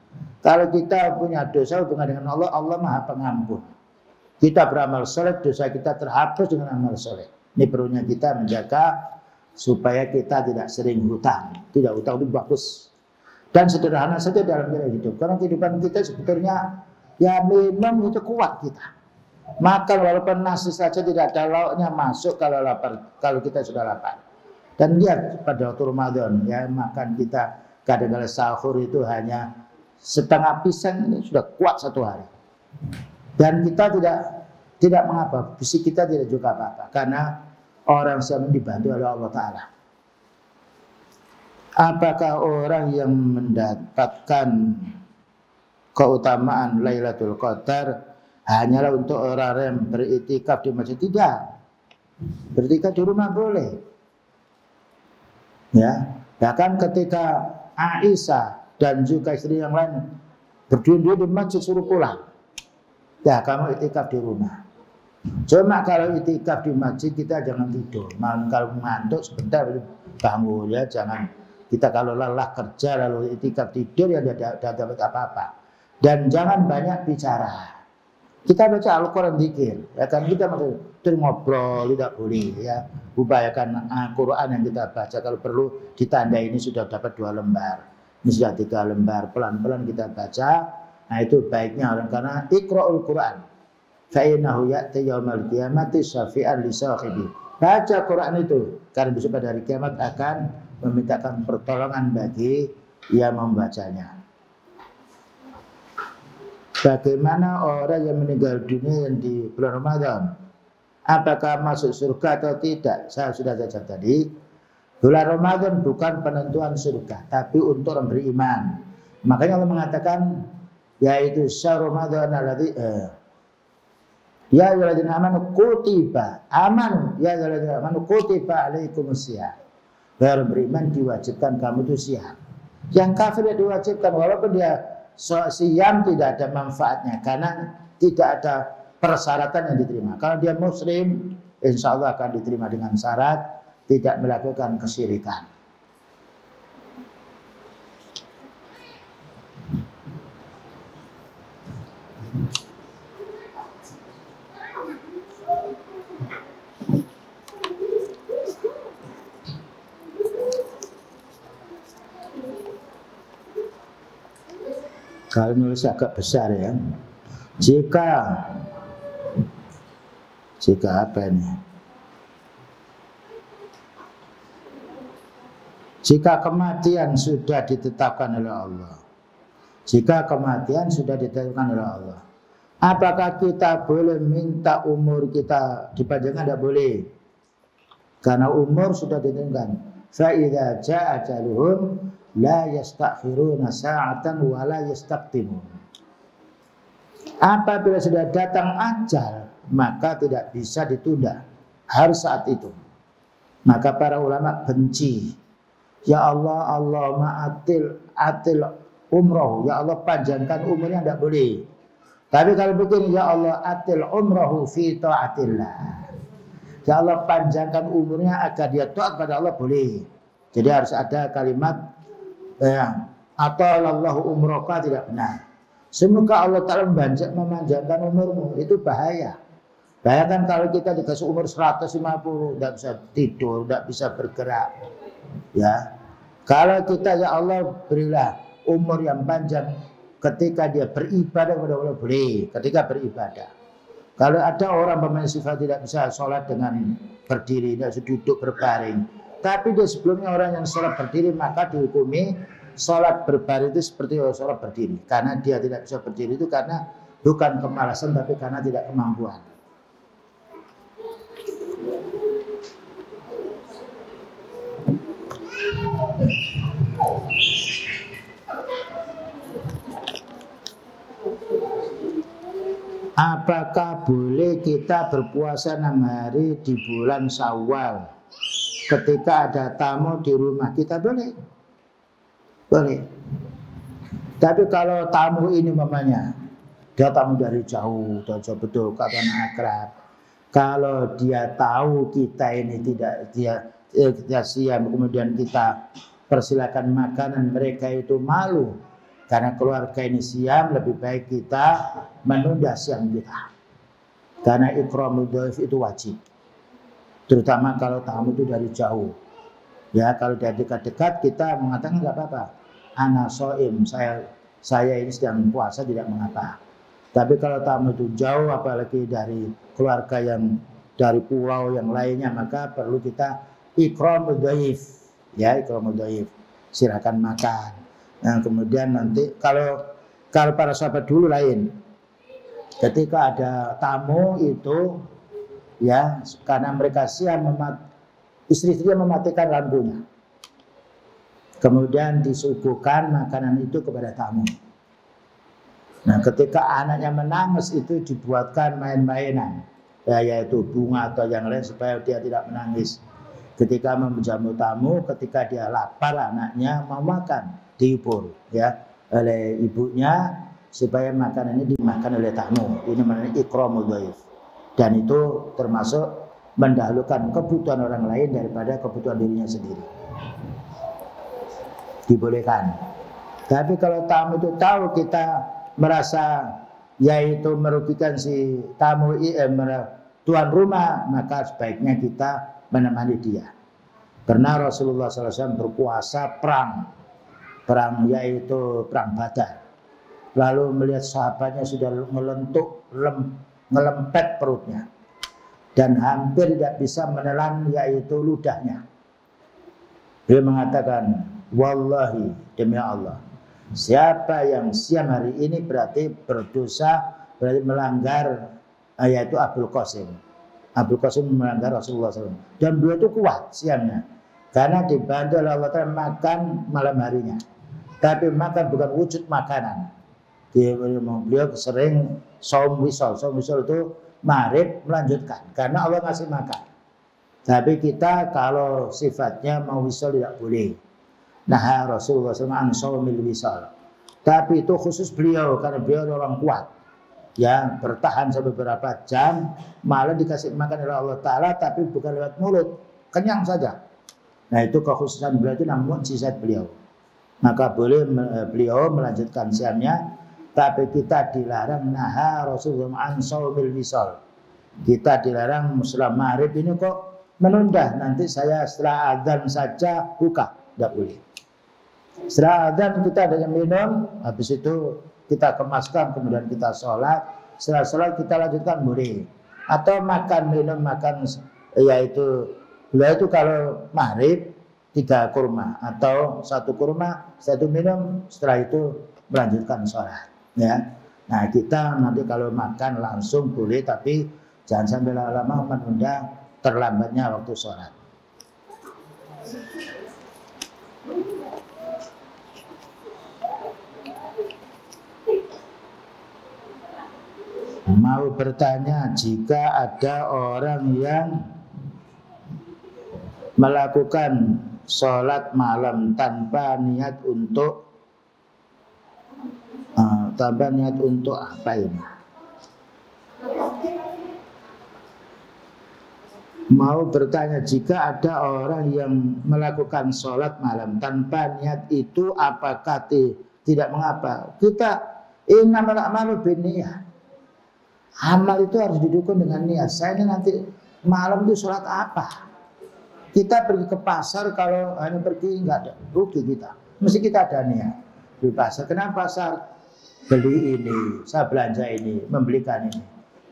Kalau kita punya dosa hubungan dengan Allah, Allah Maha Pengampun. Kita beramal soleh, dosa kita terhapus dengan amal soleh. Ini perlunya kita menjaga supaya kita tidak sering hutang. Tidak, hutang itu bagus. Dan sederhana saja dalam hidup. Karena kehidupan kita sebetulnya ya memang itu kuat kita. Makan walaupun nasi saja tidak ada lauknya masuk kalau lapar, kalau kita sudah lapar. Dan lihat pada waktu Ramadan ya, makan kita kadang-kadang sahur itu hanya setengah pisang, ini sudah kuat 1 hari. Dan kita tidak mengapa, fisik kita tidak juga apa-apa karena orang yang dibantu oleh Allah Ta'ala. Apakah orang yang mendapatkan keutamaan Lailatul Qadar hanyalah untuk orang yang beriktikaf di masjid? Tidak. Beriktikaf di rumah boleh. Ya, bahkan ketika Aisyah dan juga istri yang lain berdua di masjid suruh pulang. Ya, kamu iktikaf di rumah. Cuma kalau iktikaf di masjid kita jangan tidur. Malam kalau ngantuk sebentar bangun, ya, jangan. Kita kalau lelah kerja lalu iktikaf tidur ya tidak dapat apa-apa. Dan jangan banyak bicara. Kita baca Al-Quran zikir, ya kan, kita ngobrol tidak boleh, ya. Upayakan Al-Quran yang kita baca, kalau perlu ditandai ini sudah dapat 2 lembar, ini sudah 3 lembar, pelan-pelan kita baca. Nah itu baiknya orang, karena Iqra'ul Quran fa innahu ya'ti yaumal qiyamati syafi'an li sahibi. Baca Quran itu karena besok pada hari kiamat akan memintakan pertolongan bagi yang membacanya. Bagaimana orang yang meninggal dunia yang di bulan Ramadan? Apakah masuk surga atau tidak? Saya sudah jawab tadi. Bulan Ramadan bukan penentuan surga, tapi untuk orang beriman. Makanya Allah mengatakan, yaitu syahr Ramadan alladzi Ya ayyuhalladzina amanu kutiba amanu ya ayyuhalladzina amanu kutiba alaikumusiyam. Orang beriman diwajibkan kamu itu siam. Yang kafir tidak diwajibkan, walaupun dia siam tidak ada manfaatnya karena tidak ada persyaratan yang diterima. Kalau dia muslim, insya Allah akan diterima dengan syarat tidak melakukan kesyirikan. Kalau nulis agak besar ya. Jika apa ini? Jika kematian sudah ditetapkan oleh Allah. Jika kematian sudah ditetapkan oleh Allah. Apakah kita boleh minta umur kita dipanjangkan? Tidak boleh. Karena umur sudah ditentukan. Fa idza jaa ajaluhum la yastakhiruna sa'atan wa la yastaqdimun. Apabila sudah datang ajal, maka tidak bisa ditunda, harus saat itu. Maka para ulama benci. Ya Allah, Allahumma atil umroh. Ya Allah, panjangkan umurnya, tidak boleh. Tapi kalau begini, ya Allah atil umrohu fi ta'atillah. Ya Allah, panjangkan umurnya agar dia taat pada Allah, boleh. Jadi harus ada kalimat atau Allahu umroka, tidak benar. Semoga Allah Ta'ala memanjangkan umurmu, itu bahaya. Bayangkan kalau kita dikasih umur 150, tidak bisa tidur, tidak bisa bergerak. Ya, kalau kita ya Allah berilah umur yang panjang ketika dia beribadah kepada Allah, boleh. Ketika beribadah. Kalau ada orang pemain sifat tidak bisa sholat dengan berdiri, tidak bisa duduk berbaring. Tapi dia sebelumnya orang yang sholat berdiri, maka dihukumi sholat berbaring itu seperti sholat berdiri. Karena dia tidak bisa berdiri itu karena bukan kemalasan, tapi karena tidak kemampuan. Apakah boleh kita berpuasa 6 hari di bulan Syawal ketika ada tamu di rumah kita? Boleh. Boleh. Tapi kalau tamu ini mamanya dia tamu dari jauh betul karena akrab. Kalau dia tahu kita ini tidak dia siam, kemudian kita persilakan makanan, mereka itu malu. Karena keluarga ini siam, lebih baik kita menunda siam kita. Karena ikramul dhaif itu wajib. Terutama kalau tamu itu dari jauh. Ya, kalau dari dekat-dekat kita mengatakan nggak apa-apa. Ana shaim, saya ini sedang puasa, tidak mengapa. Tapi kalau tamu itu jauh, apalagi dari keluarga yang dari pulau yang lainnya, maka perlu kita ikramul dhaif. Ya, ikramul dhaif. Silakan makan. Nah, kemudian nanti kalau para sahabat dulu lain, ketika ada tamu itu ya karena mereka siap istri-istrinya mematikan lampunya, kemudian disuguhkan makanan itu kepada tamu. Nah, ketika anaknya menangis itu dibuatkan main-mainan, yaitu bunga atau yang lain supaya dia tidak menangis. Ketika menjamu tamu, ketika dia lapar anaknya mau makan, dihibur ya oleh ibunya supaya makanan ini dimakan oleh tamu. Ini namanya ikramul dhaif. Dan itu termasuk mendahulukan kebutuhan orang lain daripada kebutuhan dirinya sendiri. Dibolehkan. Tapi kalau tamu itu tahu kita merasa yaitu merugikan si tamu tuan rumah, maka sebaiknya kita menemani dia. Karena Rasulullah SAW berpuasa perang yaitu perang Badar. Lalu melihat sahabatnya sudah ngelempet perutnya dan hampir tidak bisa menelan yaitu ludahnya. Beliau mengatakan, wallahi demi Allah, siapa yang siam hari ini berarti berdosa, berarti melanggar yaitu Abul Qasim. Abul Qasim melanggar Rasulullah SAW. Dan beliau itu kuat siamnya karena dibantu oleh Allah Ta'ala makan malam harinya. Tapi makan bukan wujud makanan. Beliau sering saum wisol. Saum wisol itu maghrib melanjutkan karena Allah ngasih makan. Tapi kita kalau sifatnya mau wisal tidak boleh. Nah, Rasulullah SAW an shaumil wisal. Tapi itu khusus beliau karena beliau orang kuat. Ya, bertahan sampai beberapa jam, malah dikasih makan oleh Allah Ta'ala, tapi bukan lewat mulut, kenyang saja. Nah, itu kekhususan beliau, itu namun mukjizat beliau. Maka boleh beliau melanjutkan siamnya, tapi kita dilarang naha Rasulullah an shaumil wisal. Kita dilarang muslim maghrib ini kok menunda, nanti saya setelah adzan saja buka, tidak boleh. Setelah adzan kita ada yang minum, habis itu kita kemaskan, kemudian kita sholat. Setelah sholat kita lanjutkan boleh. Atau makan, minum, makan, yaitu beliau itu kalau maghrib 3 kurma atau 1 kurma, 1 minum, setelah itu melanjutkan sholat. Ya. Nah kita nanti kalau makan langsung boleh, tapi jangan sampai lama-lama menunda terlambatnya waktu sholat. Mau bertanya, jika ada orang yang melakukan sholat malam tanpa niat untuk apa ini? Mau bertanya, jika ada orang yang melakukan sholat malam tanpa niat itu, apakah tidak mengapa? Kita innamal a'malu binniyat. Amal itu harus didukung dengan niat. Saya ini nanti malam itu sholat apa? Kita pergi ke pasar, kalau hanya pergi nggak ada, rugi kita. Mesti kita ada niat di pasar. Kenapa pasar? Beli ini, saya belanja ini, membelikan ini.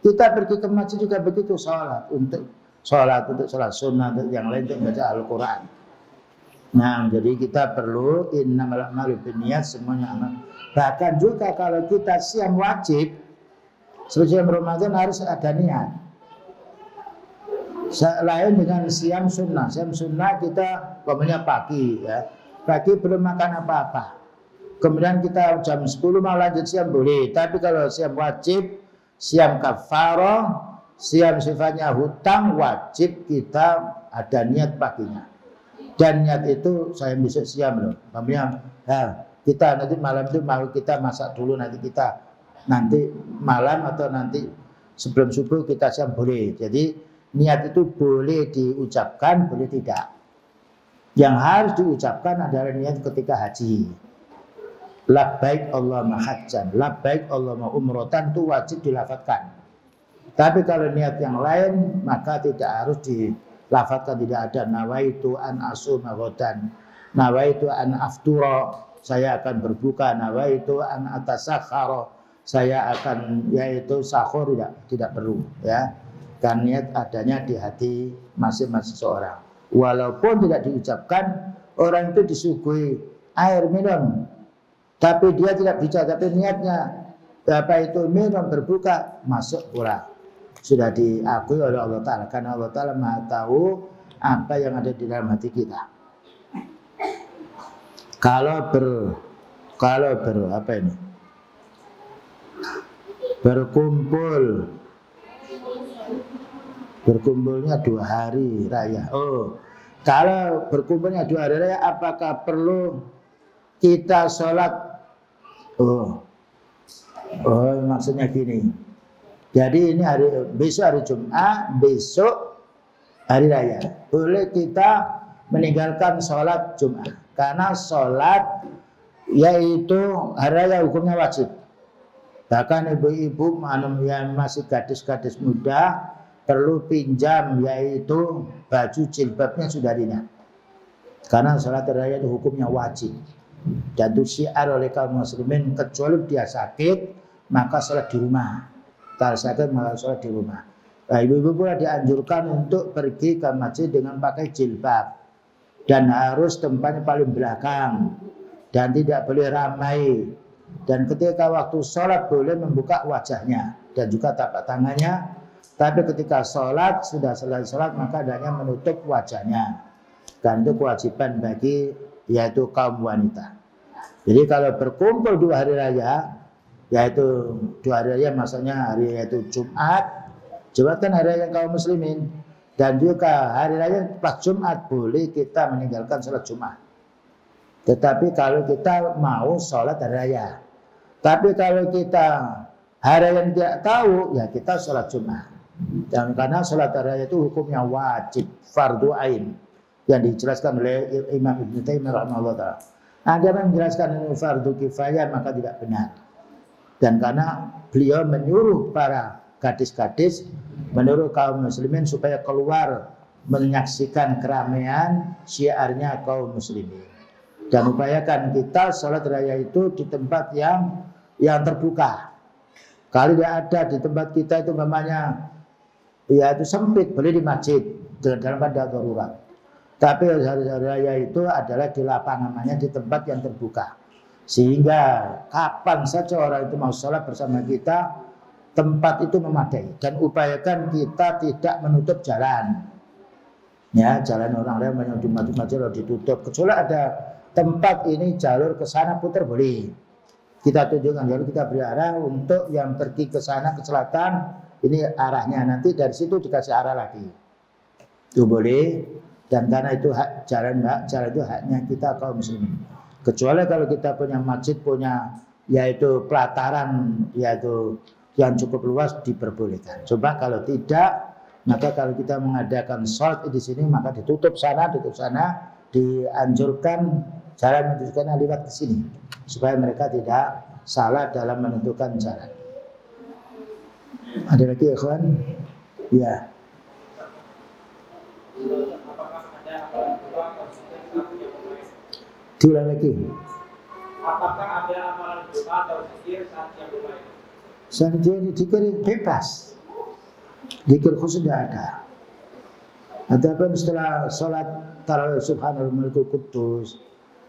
Kita pergi ke masjid juga begitu, sholat untuk sholat sunnah, untuk yang lain untuk baca Al-Quran. Nah, jadi kita perlu innamal a'malu binniyat, semuanya amal. Bahkan juga kalau kita siam wajib, seperti Ramadan harus ada niat. Lain dengan siam sunnah. Siam sunnah kita umpamanya pagi, ya. Pagi belum makan apa-apa. Kemudian kita jam 10 mau lanjut siam boleh. Tapi kalau siam wajib, siam kafarah, siam sifatnya hutang, wajib kita ada niat paginya. Dan niat itu saya besok siam loh. Umpamanya kita nanti malam itu mau kita masak dulu, nanti kita nanti malam atau nanti sebelum subuh kita siam boleh. Jadi niat itu boleh diucapkan, boleh tidak. Yang harus diucapkan adalah niat ketika haji. Labbaik Allahumma hajjan, labbaik Allahumma umratan, itu wajib dilafadzkan. Tapi kalau niat yang lain maka tidak harus dilafadzkan, tidak ada nawaitu an asuma ghadan, nawaitu an aftura, saya akan berbuka, nawaitu an atasakhara, saya akan yaitu sahur, tidak perlu, ya. Kan niat adanya di hati masing-masing seorang. Walaupun tidak diucapkan, orang itu disuguhi air minum, tapi dia tidak bicara, tapi niatnya apa itu minum berbuka, masuk pula. Sudah diakui oleh Allah Ta'ala, karena Allah Ta'ala Maha tahu apa yang ada di dalam hati kita. Kalau apa ini? Berkumpulnya 2 hari raya. Kalau berkumpulnya 2 hari raya, apakah perlu kita sholat? Maksudnya gini. Jadi ini besok hari Jumat, besok hari raya. Boleh kita meninggalkan sholat Jumat, karena sholat yaitu hari raya hukumnya wajib. Bahkan ibu-ibu yang masih gadis-gadis muda perlu pinjam, yaitu baju jilbabnya sudah dina. Karena sholat raya itu hukumnya wajib. Dan itu syiar oleh kaum muslimin, kecuali dia sakit maka sholat di rumah. Kalau sakit maka sholat di rumah. Nah, ibu-ibu pula dianjurkan untuk pergi ke masjid dengan pakai jilbab. Dan harus tempatnya paling belakang. Dan tidak boleh ramai. Dan ketika waktu sholat boleh membuka wajahnya dan juga tapak tangannya. Tapi ketika sholat, sudah selesai sholat, maka adanya menutup wajahnya. Dan itu kewajiban bagi yaitu kaum wanita. Jadi kalau berkumpul 2 hari raya, yaitu 2 hari raya maksudnya hari yaitu Jumat, Jumat kan hari raya kaum muslimin, dan juga hari raya pas Jumat boleh kita meninggalkan sholat Jumat. Tetapi kalau kita mau sholat hari raya, tapi kalau kita hari raya tidak tahu, ya kita sholat Jumat. Dan karena sholat hari raya itu hukumnya wajib, fardu ain, yang dijelaskan oleh Imam Ibnu Taimiyah rahimahullah ta'ala. Ada yang menjelaskan ini fardu kifayah, maka tidak benar. Dan karena beliau menyuruh para gadis-gadis, menyuruh kaum muslimin supaya keluar menyaksikan keramaian syiarnya kaum muslimin. Dan upayakan kita sholat raya itu di tempat yang terbuka. Kalau tidak ada di tempat kita itu namanya ya itu sempit, boleh di masjid dalam keadaan darurat. Tapi hari raya itu adalah di lapangan, namanya di tempat yang terbuka. Sehingga kapan saja orang itu mau sholat bersama kita, tempat itu memadai. Dan upayakan kita tidak menutup jalan. Ya, jalan orang lain yang di masjid ditutup. Kecuali ada tempat ini jalur ke sana putar boleh. Kita tunjukkan jalur, kita beri arah untuk yang pergi ke sana ke selatan. Ini arahnya, nanti dari situ dikasih arah lagi. Itu boleh. Dan karena itu hak jalan itu haknya kita kaum muslimin. Kecuali kalau kita punya masjid, punya yaitu pelataran yaitu yang cukup luas, diperbolehkan. Coba kalau tidak, maka kalau kita mengadakan sholat di sini, maka ditutup sana, dianjurkan jalan menunjukkan lewat ke sini supaya mereka tidak salah dalam menentukan jalan. Ada lagi ikhwan? Ya. Diulang lagi. Apakah ada amalan doa atau zikir saat yang bermain? Saat dia zikir bebas. Zikir khusus tidak ada. Ataupun setelah sholat tarawih subhanallah malikul quddus,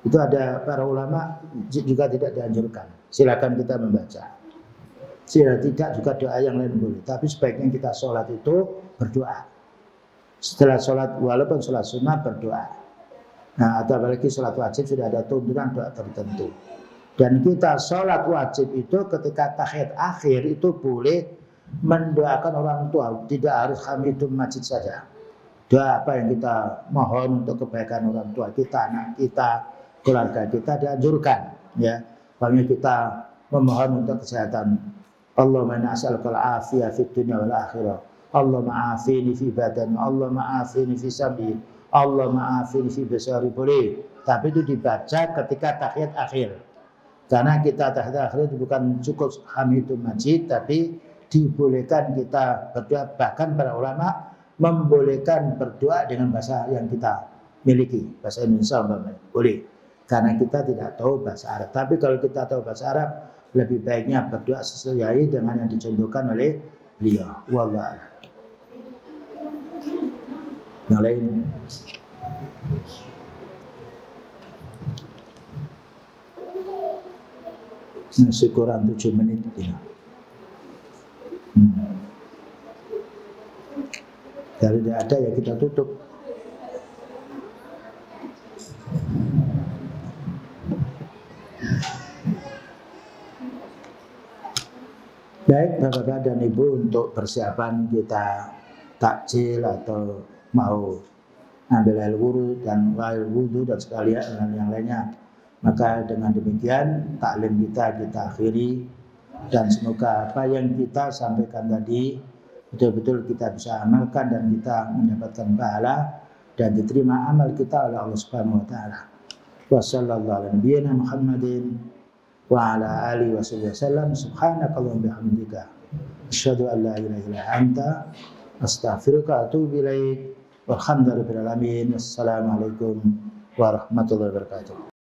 itu ada para ulama juga tidak dianjurkan. Silakan kita membaca. Tidak juga doa yang lain boleh. Tapi sebaiknya kita sholat itu berdoa. Setelah sholat, walaupun sholat sunnah berdoa. Nah, atau apalagi sholat wajib sudah ada tuntunan doa tertentu. Dan kita sholat wajib itu ketika tahiyat akhir itu boleh mendoakan orang tua. Tidak harus hamidun majid saja. Doa apa yang kita mohon untuk kebaikan orang tua kita, anak kita, keluarga kita dianjurkan. Ya, makanya kita memohon untuk kesehatan. Allahumma inna as'alukal afiyah fid dunya wal akhirah. Allahumma afini fi badani, Allahumma afini fi sam'i, Allahumma afini fi basari, boleh. Tapi itu dibaca ketika tahiyat akhir. Karena kita tahiyat akhir itu bukan cukup hamidun majid, tapi dibolehkan kita berdoa. Bahkan para ulama membolehkan berdoa dengan bahasa yang kita miliki, bahasa Indonesia umpamanya. Boleh. Karena kita tidak tahu bahasa Arab. Tapi kalau kita tahu bahasa Arab, lebih baiknya berdoa sesuai dengan yang dicontohkan oleh beliau. Wallahu a'lam. Yang lain. Masih kurang 7 menit. Ya. Kalau tidak ada ya kita tutup. Baik Bapak dan Ibu, untuk persiapan kita takjil atau mau ambil air wudhu dan sekalian dan yang lainnya, maka dengan demikian taklim kita akhiri, dan semoga apa yang kita sampaikan tadi betul-betul kita bisa amalkan dan kita mendapatkan pahala dan diterima amal kita oleh Allah Subhanahu wa taala. Wassallallahu ala nabiyyina Muhammadin wa ala alihi wasallam. Subhanakallahumma bihamdika asyhadu an la ilaha illa anta astaghfiruka wa atubu ilaik. Walhamdulillahirabbil alamin. Wassalamualaikum warahmatullahi wabarakatuh.